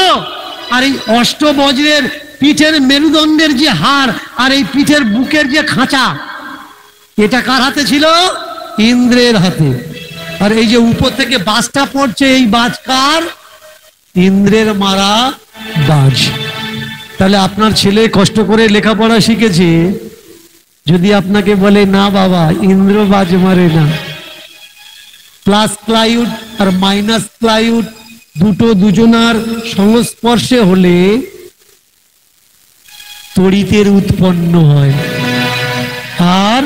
আর এই অষ্টবজ্রের পিঠের মেরুদণ্ডের যে হাড় আর এই পিঠের বুকের যে খাঁচা, এটা কার হাতে ছিল? ইন্দ্রের হাতে। আর এই যে উপর থেকে বাজটা পড়ছে, এই বাজ কার? ইন্দ্রের মারা বাজ। তাহলে আপনার ছেলে কষ্ট করে লেখাপড়া শিখেছে, যদি আপনাকে বলে না বাবা ইন্দ্র বাজ মারে না, প্লাস প্লাইউড আর মাইনাস প্লাইউড দুজনার সংস্পর্শে হলে তড়িতের উৎপন্ন হয়, আর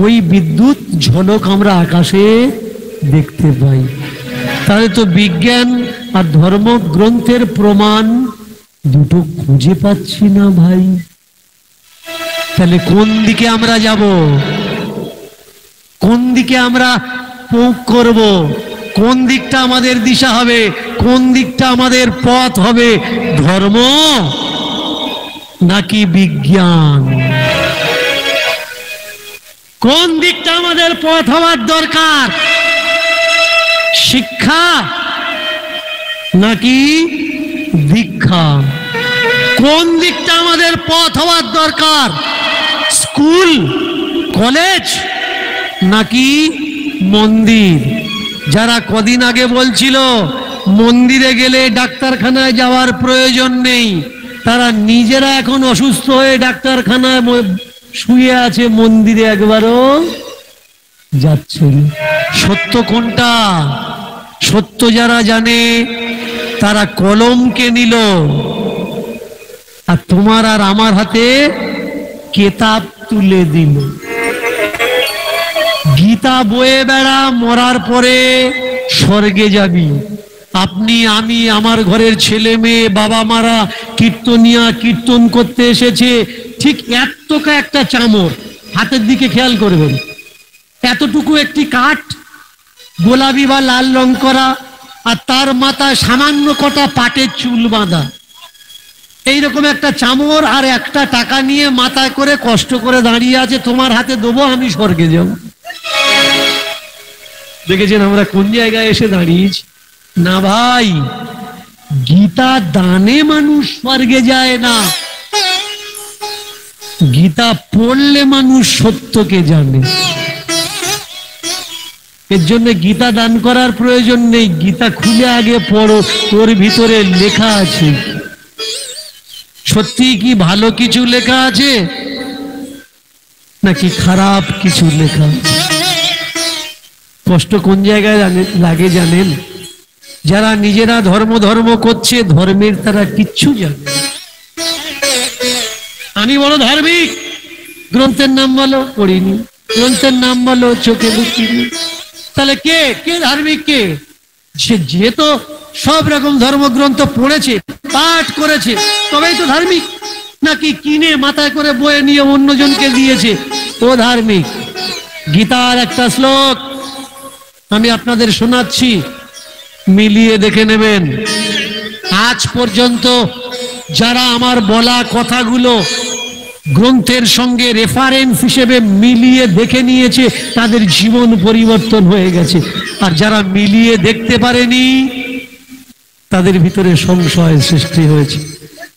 ওই বিদ্যুৎ ঝলক আমরা আকাশে দেখতে পাই। তাহলে তো বিজ্ঞান আর ধর্মগ্রন্থের প্রমাণ দুটো খুঁজে পাচ্ছি না ভাই। তাহলে কোন দিকে আমরা যাব? কোন দিকে আমরা পোক করব? কোন দিকটা আমাদের দিশা হবে? কোন দিকটা আমাদের পথ হবে? ধর্ম নাকি বিজ্ঞান? কোন দিকটা আমাদের পথ হওয়ার দরকার? শিক্ষা নাকি দীক্ষা? কোন দিকটা আমাদের পথ হওয়ার দরকার? স্কুল কলেজ নাকি মন্দির? যারা কদিন আগে বলছিল মন্দিরে গেলে ডাক্তারখানায় যাওয়ার প্রয়োজন নেই, তারা নিজেরা এখন অসুস্থ হয়ে ডাক্তারখানায় শুয়ে আছে, মন্দিরে একবারও যাচ্ছে। সত্য কোনটা? সত্য যারা জানে তারা কলমকে নিল, আর তোমার আর আমার হাতে কেতাব তুলে দিল। গীতা বয়ে বেড়া, মরার পরে স্বর্গে যাবি। আপনি, আমি, আমার ঘরের ছেলে মেয়ে, বাবা মারা কীর্তনিয়া কীর্তন করতে এসেছে, ঠিক এতটা একটা চামর, হাতের দিকে খেয়াল করবেন, এতটুকু একটি কাঠ, গোলাপি বা লাল রং করা, আর তার মাথায় সামান্য কটা পাটের চুল বাঁধা, এইরকম একটা চামর আর একটা টাকা নিয়ে মাথায় করে কষ্ট করে দাঁড়িয়ে আছে, তোমার হাতে দেবো, আমি স্বর্গে যাব। দেখেছেন আমরা কোন জায়গায় এসে দাঁড়িয়েছি? না ভাই, গীতা দানে মানুষ স্বর্গে যায় না, গীতা পড়লে মানুষ সত্যকে জানে। এর জন্য গীতা দান করার প্রয়োজন নেই, গীতা খুলে আগে পড়ো, ওর ভিতরে লেখা আছে। সত্যি কি ভালো কিছু লেখা আছে নাকি খারাপ কিছু লেখা আছে? কষ্ট কোন জায়গায় লাগে জানেন? যারা নিজেরা ধর্ম করছে, ধর্মের তারা কিচ্ছু জানে না। আমি বড় ধার্মিক, গ্রন্থের নাম বলো পড়িনি, গ্রন্থের নাম বলো চোখে দেখিনি। তাহলে কে কে ধার্মিক? কে? যে তো সব রকম ধর্মগ্রন্থ পড়েছে, পাঠ করেছে, তবেই তো ধার্মিক। নাকি কিনে মাথায় করে বয়ে নিয়ে অন্যজনকে দিয়েছে, ও ধার্মিক? গীতার একটা শ্লোক আমি আপনাদের শোনাচ্ছি, মিলিয়ে দেখে নেবেন। আজ পর্যন্ত যারা আমার বলা কথাগুলো গ্রন্থের সঙ্গে রেফারেন্স হিসেবে মিলিয়ে দেখে নিয়েছে, তাদের জীবন পরিবর্তন হয়ে গেছে। আর যারা মিলিয়ে দেখতে পারেনি, তাদের ভিতরে সংশয় সৃষ্টি হয়েছে।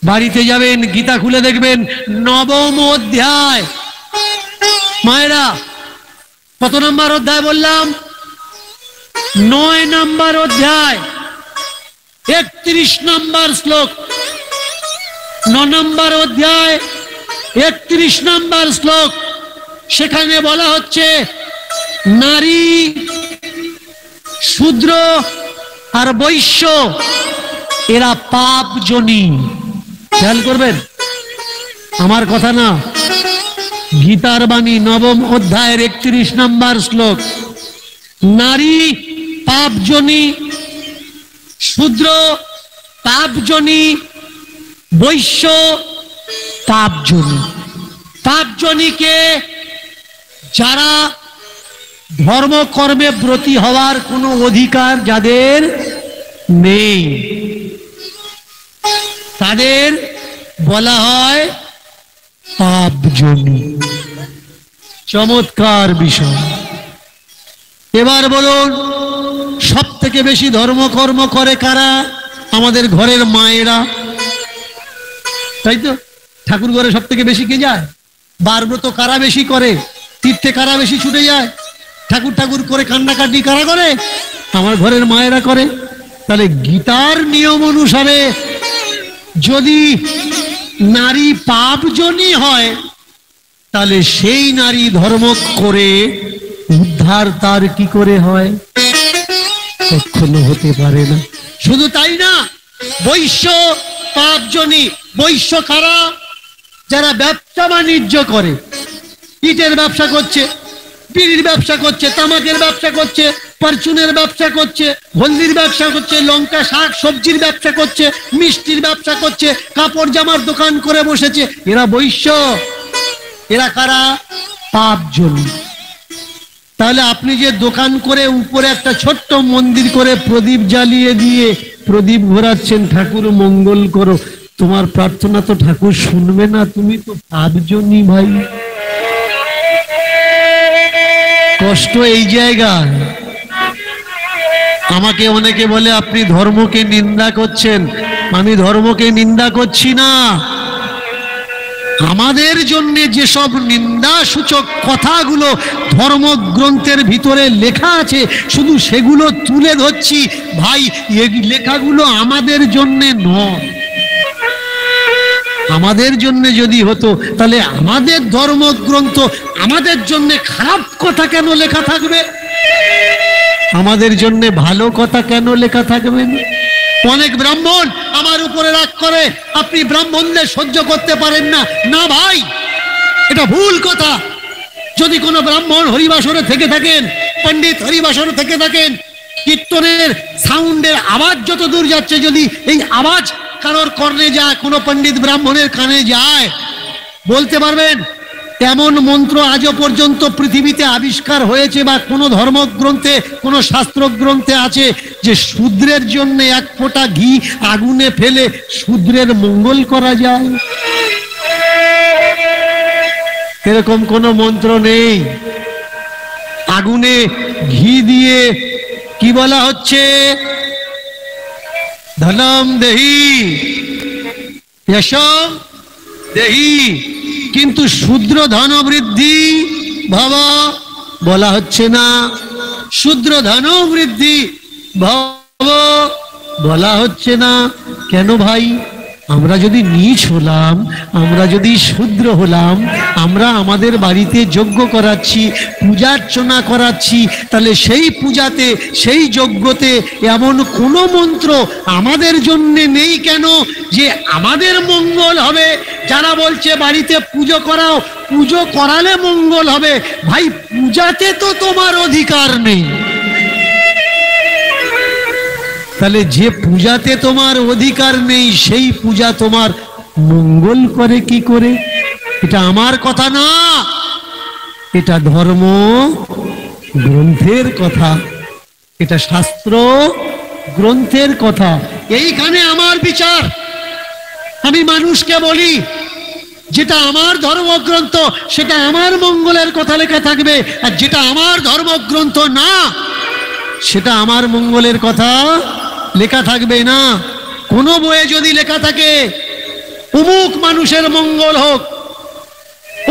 বাড়িতে যাবেন, গীতা খুলে দেখবেন, 9ম অধ্যায়। মায়েরা, কত নম্বর অধ্যায় বললাম? 9 নম্বর অধ্যায়, 31 নম্বর শ্লোক। 9 নম্বর অধ্যায়, 31 নম্বর শ্লোক। সেখানে বলা হচ্ছে, নারী, শূদ্র আর বৈশ্য এরা পাপজনী। খেয়াল করবেন, আমার কথা না, গীতার বাণী, 9ম অধ্যায়ের 31 নম্বর শ্লোক। নারী পাপজনী, শূদ্র পাপজনী, বৈশ্য পাপজনী। পাপজনীকে যারা ধর্মকর্মে ব্রতী হওয়ার কোনো অধিকার যাদের নেই, তাদের বলা হয় পাপজনী। চমৎকার বিষয়। এবার বলুন, সব থেকে বেশি ধর্মকর্ম করে কারা? আমাদের ঘরের মায়েরা, তাই তো? ঠাকুর ঘরে সব থেকে বেশি কে যায়? বারব্রত কারা বেশি করে? তীর্থে কারা বেশি ছুটে যায়? ঠাকুর ঠাকুর করে কান্নাকাটি কারা করে? আমার ঘরের মায়েরা করে। তাহলে গীতার নিয়ম অনুসারে যদি নারী পাপজনী হয়, তাহলে সেই নারী ধর্ম করে উদ্ধার তার কি করে হয়? কখনো হতে পারে না। শুধু তাই না, বৈশ্য পাপজনী। বৈশ্য কারা? যারা ব্যবসা বাণিজ্য করে, ইটের ব্যবসা করছে, বিড়ির ব্যবসা করছে, তামাকের ব্যবসা করছে, পারচুনের ব্যবসা করছে, হলদির ব্যবসা করছে, লঙ্কা শাক সবজির ব্যবসা করছে, মিষ্টির ব্যবসা করছে, কাপড় জামার দোকান করে বসেছে, এরা বৈশ্য। এরা কারা? পাপজনী। তাহলে আপনি যে দোকান করে উপরে একটা ছোট্ট মন্দির করে প্রদীপ জ্বালিয়ে দিয়ে প্রদীপ ঘোরাচ্ছেন, ঠাকুর মঙ্গল করো, তোমার প্রার্থনা তো ঠাকুর শুনবে না, তুমি তো পাপজনী ভাই। কষ্ট এই জায়গায়। আমাকে অনেকে বলে আপনি ধর্মকে নিন্দা করছেন। আমি ধর্মকে নিন্দা করছি না। আমাদের জন্য যেসব নিন্দাসূচক কথাগুলো ধর্মগ্রন্থের ভিতরে লেখা আছে, শুধু সেগুলো তুলে ধরছি ভাই। এই লেখাগুলো আমাদের জন্য নয়। আমাদের জন্য যদি হতো, তাহলে আমাদের ধর্মগ্রন্থ আমাদের জন্য খারাপ কথা কেন লেখা থাকবে? আমাদের জন্য ভালো কথা কেন লেখা থাকবে? অনেক ব্রাহ্মণ আমার উপরে রাগ করে, আপনি ব্রাহ্মণদের সহ্য করতে পারেন না। না ভাই, এটা ভুল কথা। যদি কোনো ব্রাহ্মণ হরিবাসরে থেকে থাকেন, পণ্ডিত হরিবাসরে থেকে থাকেন, কীর্তনের সাউন্ডের আওয়াজ যত দূর যাচ্ছে, যদি এই আওয়াজ কারোর কর্ণে যায়, কোনো পণ্ডিত ব্রাহ্মণের কানে যায়, বলতে পারবেন এমন মন্ত্র আজও পর্যন্ত পৃথিবীতে আবিষ্কার হয়েছে বা কোনো ধর্মগ্রন্থে, কোনো শাস্ত্রগ্রন্থে আছে যে শূদ্রের জন্য 1 ফোঁটা ঘি আগুনে ফেলে শূদ্রের মঙ্গল করা যায়? এরকম কোনো মন্ত্র নেই। আগুনে ঘি দিয়ে কি বলা হচ্ছে? ধনম দেহি, যশম দেহি। কিন্তু শূদ্র ধন বৃদ্ধি ভব বলা হচ্ছে না। শূদ্র ধন বৃদ্ধি ভব বলা হচ্ছে না। কেন ভাই? আমরা যদি নীচ হলাম, আমরা যদি শূদ্র হলাম, আমরা আমাদের বাড়িতে যজ্ঞ করাচ্ছি, পূজার্চনা করাচ্ছি, তাহলে সেই পূজাতে, সেই যজ্ঞতে এমন কোনো মন্ত্র আমাদের জন্য নেই কেন যে আমাদের মঙ্গল হবে? যারা বলছে বাড়িতে পুজো করাও, পুজো করালে মঙ্গল হবে, ভাই পূজাতে তো তোমার অধিকার নেই। তাহলে যে পূজাতে তোমার অধিকার নেই, সেই পূজা তোমার মঙ্গল করে কি করে? এটা আমার কথা না, এটা ধর্ম গ্রন্থের কথা, এটা শাস্ত্র গ্রন্থের কথা। এইখানে আমার বিচার। আমি মানুষকে বলি যেটা আমার ধর্মগ্রন্থ সেটা আমার মঙ্গলের কথা লেখা থাকবে, আর যেটা আমার ধর্মগ্রন্থ না সেটা আমার মঙ্গলের কথা লেখা থাকবে না। কোনো বইয়ে যদি লেখা থাকে অমুক মানুষের মঙ্গল হোক,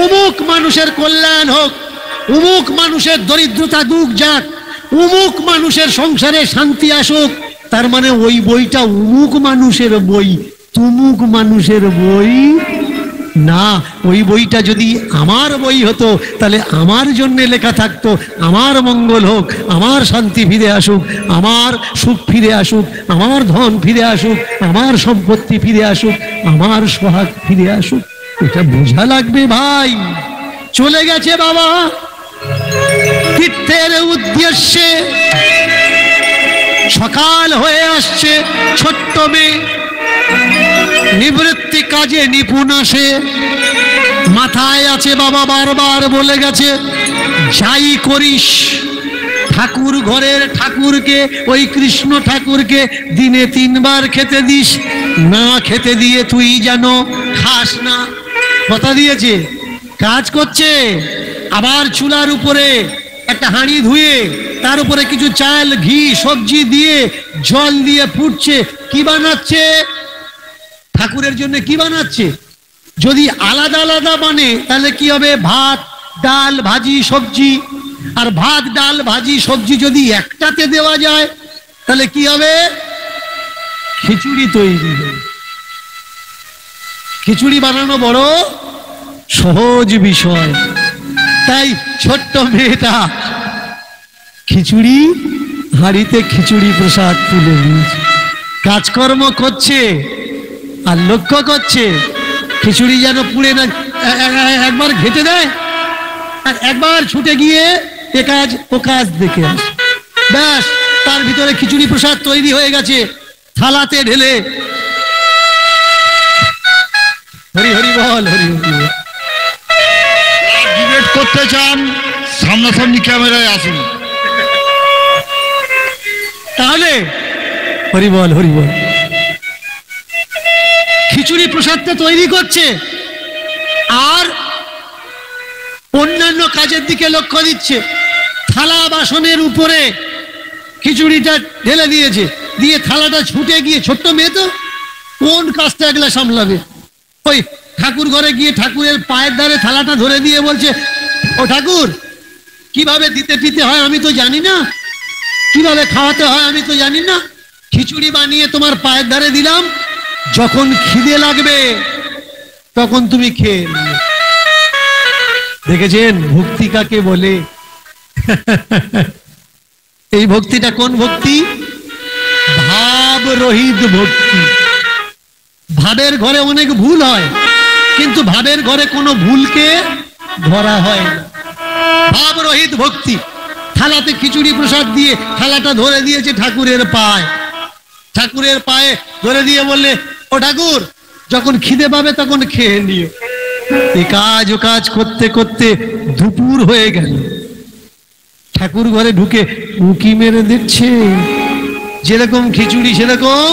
অমুক মানুষের কল্যাণ হোক, অমুক মানুষের দরিদ্রতা দূর যাক, অমুক মানুষের সংসারে শান্তি আসুক, তার মানে ওই বইটা অমুক মানুষের বই, তুমুক মানুষের বই না। ওই বইটা যদি আমার বই হতো তাহলে আমার জন্য লেখা থাকতো আমার মঙ্গল হোক, আমার শান্তি ফিরে আসুক, আমার সুখ ফিরে আসুক, আমার ধন ফিরে আসুক, আমার সম্পত্তি ফিরে আসুক, আমার সোহাগ ফিরে আসুক। এটা বোঝা লাগবে ভাই। চলে গেছে বাবা তীর্থের উদ্দেশ্যে, সকাল হয়ে আসছে, ছোট্ট মেয়ে নিবৃত্তি কাজে নিপুণ আসে, মাথায় আছে বাবা বারবার বলে গেছে যাই করিস ঠাকুর ঘরের ঠাকুরকে, ওই কৃষ্ণ ঠাকুরকে দিনে 3 বার খেতে দিস, না খেতে দিয়ে তুই যেন খাস না। কথা দিয়েছে, কাজ করছে। আবার চুলার উপরে একটা হাঁড়ি ধুয়ে তার উপরে কিছু চাল ঘি সবজি দিয়ে জল দিয়ে ফুটছে। কি বানাচ্ছে? ঠাকুরের জন্য কি বানাচ্ছে? যদি আলাদা আলাদা বানে তাহলে কি হবে? ভাত ডাল ভাজি সবজি। আর ভাত ডাল ভাজি সবজি যদি একটাতে দেওয়া যায় তাহলে কি হবে? খিচুড়ি তৈরি হবে। খিচুড়ি বানানো বড় সহজ বিষয়। তাই ছোট্ট মেয়েটা খিচুড়ি হাঁড়িতে খিচুড়ি প্রসাদ তুলে নিয়েছে, কাজকর্ম করছে আর লক্ষ্য করছে খিচুড়ি যেন পুড়ে না। একবার ঘেটে দেয় আর একবার ছুটে গিয়ে এ কাজ ও কাজ দেখে আসে, ব্যাস তার ভিতরে খিচুড়ি প্রসাদ তৈরি হয়ে গেছে। থালাতে ঢেলে হরি হরি বল, হরি হরি বল। ডিবেট করতে চান সামনাসামনি ক্যামেরায় আসুন। তাহলে হরি বল, হরি বল। খিচুড়ি প্রসাদটা তৈরি করছে আর অন্যান্য কাজের দিকে লক্ষ্য দিচ্ছে। থালা বাসনের উপরে খিচুড়িটা ঢেলে দিয়েছে, দিয়ে থালাটা ছুটে গিয়ে, ছোট্ট মেয়ে তো কোন কাজটা একলা সামলাবে, ওই ঠাকুর ঘরে গিয়ে ঠাকুরের পায়ের ধারে থালাটা ধরে দিয়ে বলছে ও ঠাকুর কিভাবে দিতে হয় আমি তো জানি না, কিভাবে খাওয়াতে হয় আমি তো জানি না, খিচুড়ি বানিয়ে তোমার পায়ের ধারে দিলাম, যখন খিদে লাগবে তখন তুমি খেয়ে নিও। দেখেছেন ভক্তি কাকে বলে? এই ভক্তিটা কোন ভক্তি? ভাব রহিত ভক্তি। ভাবের ঘরে অনেক ভুল হয়, কিন্তু ভাবের ঘরে কোনো ভুলকে ধরা হয় না। ভাব রহিত ভক্তি। থালাতে খিচুড়ি প্রসাদ দিয়ে থালাটা ধরে দিয়েছে ঠাকুরের পায়ে, ঠাকুরের পায়ে ধরে দিয়ে বললে ও ঠাকুর যখন খিদে পাবে তখন খেয়ে নিও। এই কাজ ও কাজ করতে করতে দুপুর হয়ে গেল। ঠাকুর ঘরে ঢুকে উঁকি মেরে দিচ্ছে, যেরকম খিচুড়ি সেরকম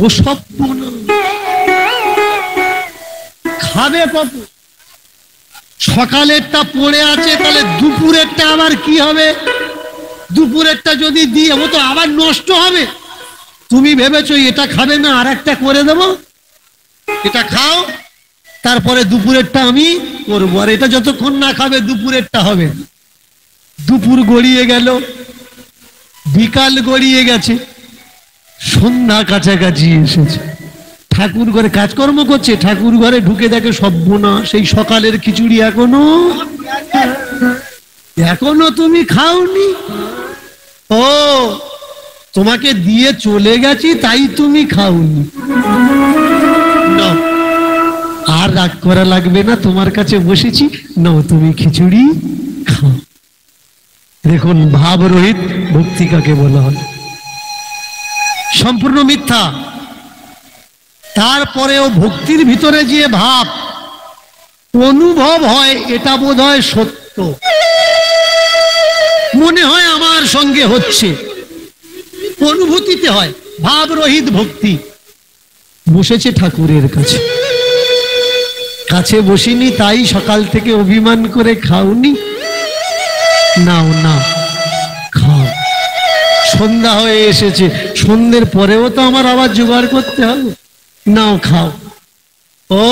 ও সব খাবে কত? সকালেরটা পড়ে আছে, তাহলে দুপুরেরটা আবার কি হবে? দুপুরেরটা যদি দিয়ে ও তো আবার নষ্ট হবে। তুমি ভেবেছো এটা খাবে না আর একটা করে দেবো, এটা খাও তারপরে দুপুরেরটা আমি করবো, আর এটা যতক্ষণ না খাবে দুপুরেরটা হবে না। দুপুর গড়িয়ে গেল, বিকাল গড়িয়ে গেছে, সন্ধ্যা কাছাকাছি এসেছে। ঠাকুর ঘরে কাজকর্ম করছে, ঠাকুর ঘরে ঢুকে দেখে সর্বনাশ, সেই সকালের খিচুড়ি এখনো তুমি খাওনি। ও, তোমাকে দিয়ে চলে গেছি তাই তুমি খাওনি। নাও, আর রাগ করা লাগবে না, তোমার কাছে বসেছি, নাও তুমি খিচুড়ি খাও। দেখুন ভাব রহিত ভক্তি কাকে বলা হয়। সম্পূর্ণ মিথ্যা। তারপরেও ভক্তির ভিতরে যে ভাব অনুভব হয়, এটা বোধ হয় সত্য, মনে হয় আমার সঙ্গে হচ্ছে, অনুভূতিতে হয়। ভাব রহিত ভক্তি। বসেছে ঠাকুরের কাছে, কাছে বসিনি তাই সকাল থেকে অভিমান করে খাওনি, নাও না খাও। সন্ধ্যা হয়ে এসেছে, সন্ধ্যের পরেও তো আমার আবার জোগাড় করতে হবে, নাও খাও। ও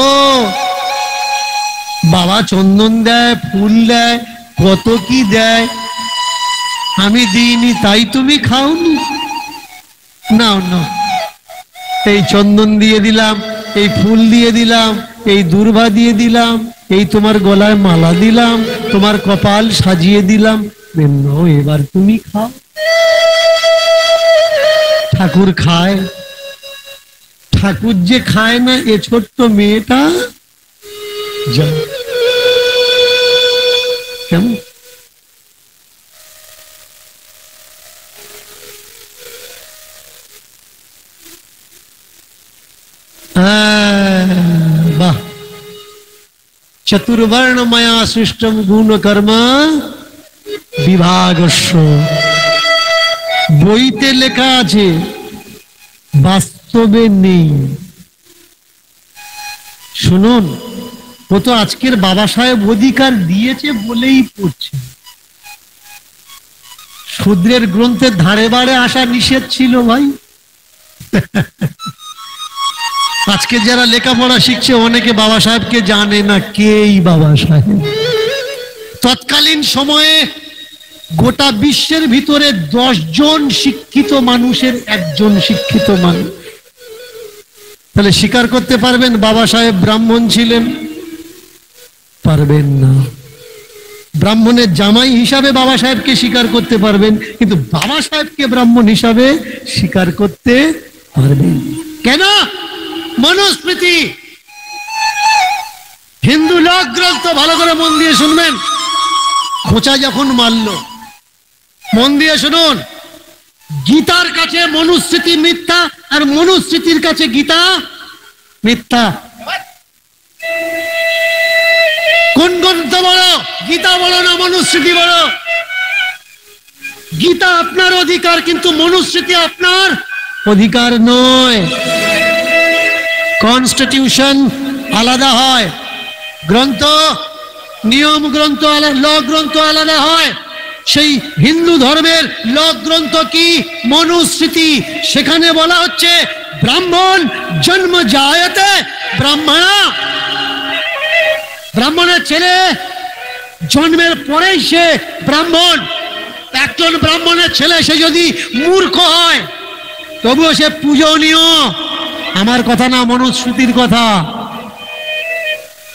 বাবা চন্দন দেয়, ফুল দেয়, কত কি দেয়, আমি দিইনি তাই তুমি খাওনি, নাও নাও। এই চন্দন দিয়ে দিলাম, এই ফুল দিয়ে দিলাম, এই দূর্বা দিয়ে দিলাম, এই তোমার গলায় মালা দিলাম, তোমার কপাল সাজিয়ে দিলাম, নাও এবার তুমি খাও। ঠাকুর খায়? ঠাকুর যে খায় না, এ ছোট্ট মেয়েটা কেমন? বাহ, চতুর্বর্ণময়া সৃষ্টম গুণ কর্ম বিভাগস্য। বইতে লেখা আছে, বাস্তবে নেই। শুনুন, ও তো আজকের বাবা সাহেব অধিকার দিয়েছে বলেই পড়ছে। শূদ্রের গ্রন্থের ধারে বাড়ে আসা নিষেধ ছিল ভাই। আজকে যারা লেখাপড়া শিখছে অনেকে বাবা সাহেবকে জানে না, কেই বাবা সাহেব। তৎকালীন সময়ে গোটা বিশ্বের ভিতরে 10 জন শিক্ষিত মানুষের একজন শিক্ষিত মানুষ। তাহলে স্বীকার করতে পারবেন বাবা সাহেব ব্রাহ্মণ ছিলেন? পারবেন না। ব্রাহ্মণের জামাই হিসাবে বাবা সাহেবকে স্বীকার করতে পারবেন, কিন্তু বাবা সাহেবকে ব্রাহ্মণ হিসাবে স্বীকার করতে পারবেন কেন? মনুস্মৃতি, হিন্দু লোক গ্রন্থ। ভালো করে মন দিয়ে শুনবেন। খোঁচা যখন মারল, মন দিয়ে শুনুন, গীতার কাছে মনুস্মৃতি মিথ্যা, আর মনুস্মৃতির কাছে গীতা মিথ্যা। কোন গ্রন্থ বড়? গীতা বড় না মনুস্মৃতি বড়? গীতা আপনার অধিকার, কিন্তু মনুস্মৃতি আপনার অধিকার নয়। কনস্টিটিউশন আলাদা হয়, গ্রন্থ নিয়ম গ্রন্থ আলাদা, ল গ্রন্থ আলাদা হয়। সেই হিন্দু ধর্মের ল গ্রন্থ কি? মনুস্মৃতি। সেখানে বলা হচ্ছে ব্রাহ্মণ জন্ম জায়তে ব্রাহ্মণা। ব্রাহ্মণের ছেলে জন্মের পরেই সে ব্রাহ্মণ। একজন ব্রাহ্মণের ছেলে সে যদি মূর্খ হয় তবুও সে পূজনীয়। আমার কথা না, মনুস্মৃতির কথা।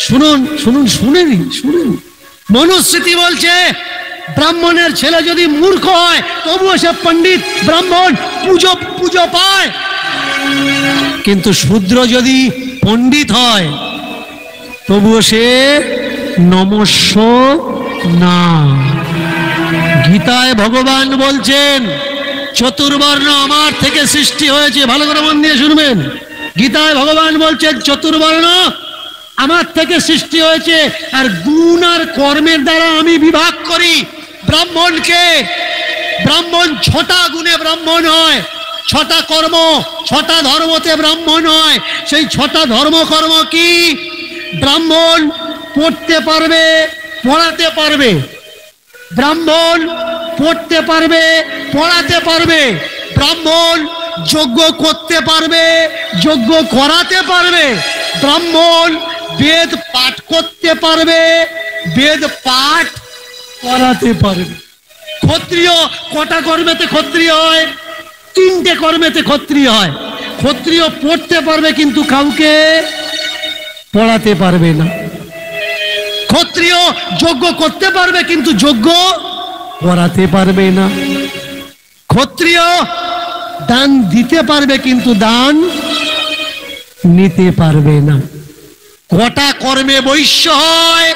শুনুন শুনুন, শুনেনি শুনুন। মনুস্মৃতি বলছে ব্রাহ্মণের ছেলে যদি মূর্খ হয় তবুও সে পণ্ডিত ব্রাহ্মণ, পুজো পায়। কিন্তু শূদ্র যদি পণ্ডিত হয় তবুও সে নমস্য না। গীতায় ভগবান বলছেন চতুর্বর্ণ আমার থেকে সৃষ্টি হয়েছে। ভালো করে মন দিয়ে শুনবেন। গীতায় ভগবান বলছেন চতুর্বর্ণ আমার থেকে সৃষ্টি হয়েছে, আর গুণ আর কর্মের দ্বারা আমি বিভাগ করি ব্রাহ্মণকে। ব্রাহ্মণ 6টা গুণে ব্রাহ্মণ হয়, 6টা কর্ম, 6টা ধর্মতে ব্রাহ্মণ হয়। সেই 6টা ধর্ম কর্ম কি? ব্রাহ্মণ পড়তে পারবে, পড়াতে পারবে। ব্রাহ্মণ পড়তে পারবে, পড়াতে পারবে। ব্রাহ্মণ যজ্ঞ করতে পারবে, যজ্ঞ করাতে পারবে। ব্রাহ্মণ বেদ পাঠ করতে পারবে, বেদ পাঠ করাতে পারবে। ক্ষত্রিয় কটা কর্মেতে ক্ষত্রিয় হয়? 3টে কর্মেতে ক্ষত্রিয় হয়। ক্ষত্রিয় পড়তে পারবে কিন্তু কাউকে পড়াতে পারবে না। ক্ষত্রিয় যজ্ঞ করতে পারবে কিন্তু যজ্ঞ করাতে পারবে না। ক্ষত্রিয় দান দিতে পারবে কিন্তু দান নিতে পারবে না। কটা কর্মে বৈশ্য হয়?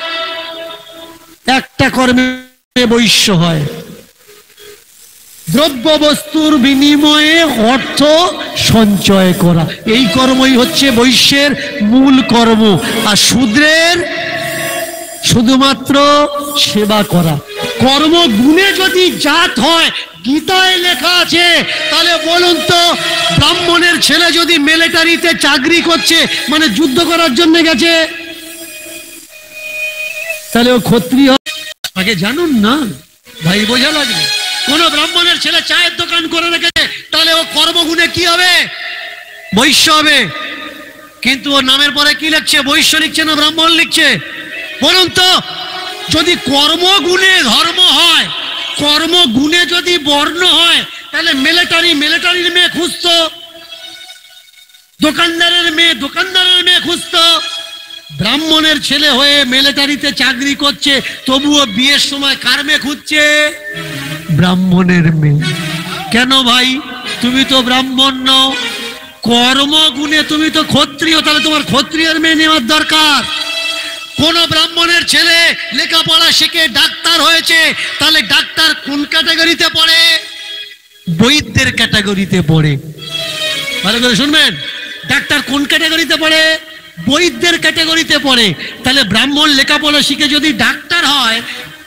একটা কর্মে বৈশ্য হয়, দ্রব্য বস্তুর বিনিময়ে অর্থ সঞ্চয় করা। এই কর্মই হচ্ছে বৈশ্যের মূল কর্ম। আর শূদ্রের শুধুমাত্র সেবা করা। কর্ম গুণে যদি জাত হয়, গীতায় লেখা আছে, তাহলে বলুন তো ব্রাহ্মণের ছেলে যদি মিলিটারিতে চাকরি করছে, মানে যুদ্ধ করার জন্য গেছে, তাহলে ও ক্ষত্রিয়? আগে জানুন না ভাই, বোঝা লাগবে। কোন ব্রাহ্মণের ছেলে চায়ের দোকান করে রেখেছে, তাহলে ও কর্মগুণে কি হবে? বৈশ্য হবে। কিন্তু ওর নামের পরে কি লিখছে? বৈশ্য লিখছে না ব্রাহ্মণ লিখছে? বলুন তো, যদি কর্মগুণে ধর্ম হয়, কর্মগুণে যদি বর্ণ হয়, তাহলে মিলিটারির মেয়ে খুঁজতো, দোকানদারের মেয়ে খুঁজতো। ব্রাহ্মণের ছেলে হয়ে মিলিটারিতে চাকরি করছে, তবুও বিয়ের সময় কার মেয়ে খুঁজছে? ব্রাহ্মণের মেয়ে। কেন ভাই? তুমি তো ব্রাহ্মণ নও, কর্মগুণে তুমি তো ক্ষত্রিয়, তাহলে তোমার ক্ষত্রিয়ের মেয়ে নেওয়ার দরকার। কোন ব্রাহ্মণের ছেলে লেখাপড়া শিখে ডাক্তার হয়েছে, তাহলে ডাক্তার কোন ক্যাটাগরিতে পড়ে? বৈদ্যের ক্যাটাগরিতে পড়ে। ভালো করে শুনবেন, ডাক্তার কোন ক্যাটাগরিতে পড়ে? বৈদ্যের ক্যাটাগরিতে পড়ে। তাহলে ব্রাহ্মণ লেখাপড়া শিখে যদি ডাক্তার হয়,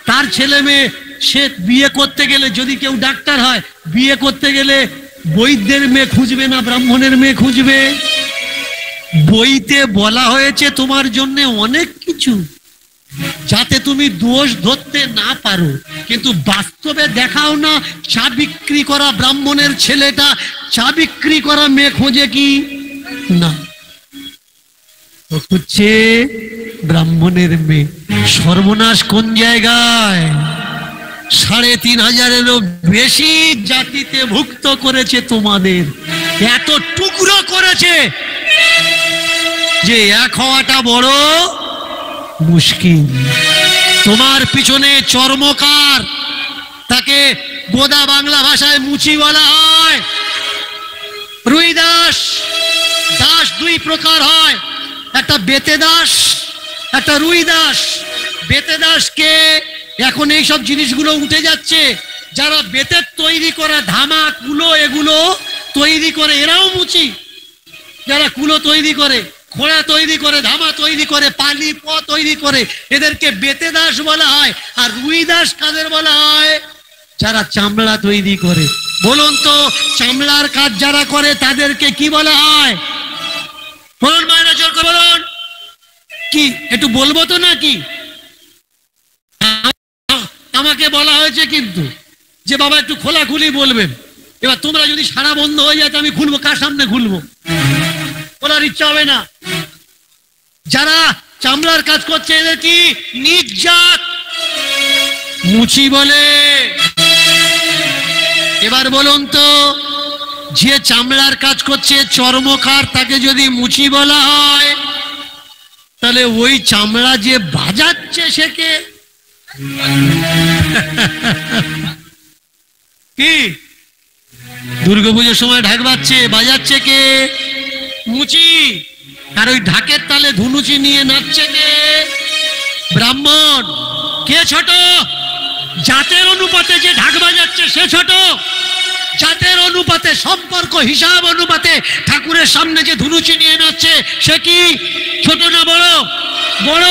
তার ছেলে মেয়ে সে বিয়ে করতে গেলে, যদি কেউ ডাক্তার হয়, বিয়ে করতে গেলে বৈদ্যের মেয়ে খুঁজবে না ব্রাহ্মণের মেয়ে খুঁজবে? বইতে বলা হয়েছে তোমার জন্য অনেক কিছু, যাতে তুমি দোষ ধরতে না পারো, কিন্তু বাস্তবে দেখাও না। চা বিক্রি করা ব্রাহ্মণের ছেলেটা চা বিক্রি করা মেয়ে খোঁজে কি না? হচ্ছে ব্রাহ্মণের মেয়ে। সর্বনাশ কোন জায়গায়? 3500-এরও বেশি জাতিতে ভুক্ত করেছে তোমাদের, এত টুকরো করেছে যে এক হওয়াটা বড় মুশকিল। তোমার পিছনে চর্মকার, তাকে গোদা বাংলা ভাষায় মুচি বলা হয়। রুই দাস, দাস 2 প্রকার হয়, একটা বেতে দাস, একটা রুই দাস। বেতে দাসকে এখন এইসব জিনিসগুলো উঠে যাচ্ছে, যারা বেতের তৈরি করা ধামা, কুলো, এগুলো তৈরি করে, এরাও মুচি। যারা কুলো তৈরি করে, খোড়া তৈরি করে, ধামা তৈরি করে, পালি তৈরি করে, এদেরকে বেতে দাস বলা হয়। আর রুই দাস কাদের বলা হয়? যারা চামড়া তৈরি করে। বলুন তো, চামড়ার কাজ যারা করে তাদেরকে কি বলা হয়? বলুন মায়েরা, জোর করে বলুন। কি একটু বলবো তো নাকি? আমাকে বলা হয়েছে কিন্তু যে বাবা একটু খোলাখুলি বলবেন। এবার তোমরা যদি সারা বন্ধ হয়ে যায়, আমি খুলবো, কার সামনে খুলবো? বলার ইচ্ছা হবে না। যারা চামড়ার কাজ করছে এদের কি নীচ জাত, মুচি বলে। এবার বলুন তো, যে চামড়ার কাজ করছে, চর্মকার, তাকে যদি মুচি বলা হয়, তাহলে ওই চামড়া যে বাজাচ্ছে সে কে? কি দুর্গাপুজোর সময় ঢাক বাজাচ্ছে কে? মুচি। আর ওই ঢাকের তালে ধুনুচি নিয়ে নাচছে কে? ব্রাহ্মণ। কে ছোট? জাতের অনুপাতে যে ঢাক বাজাচ্ছে সে ছোট। জাতের অনুপাতে, সম্পর্ক হিসাব অনুপাতে ঠাকুরের সামনে যে ধুনুচি নিয়ে নাচছে সে কি ছোট না বড়? বড়।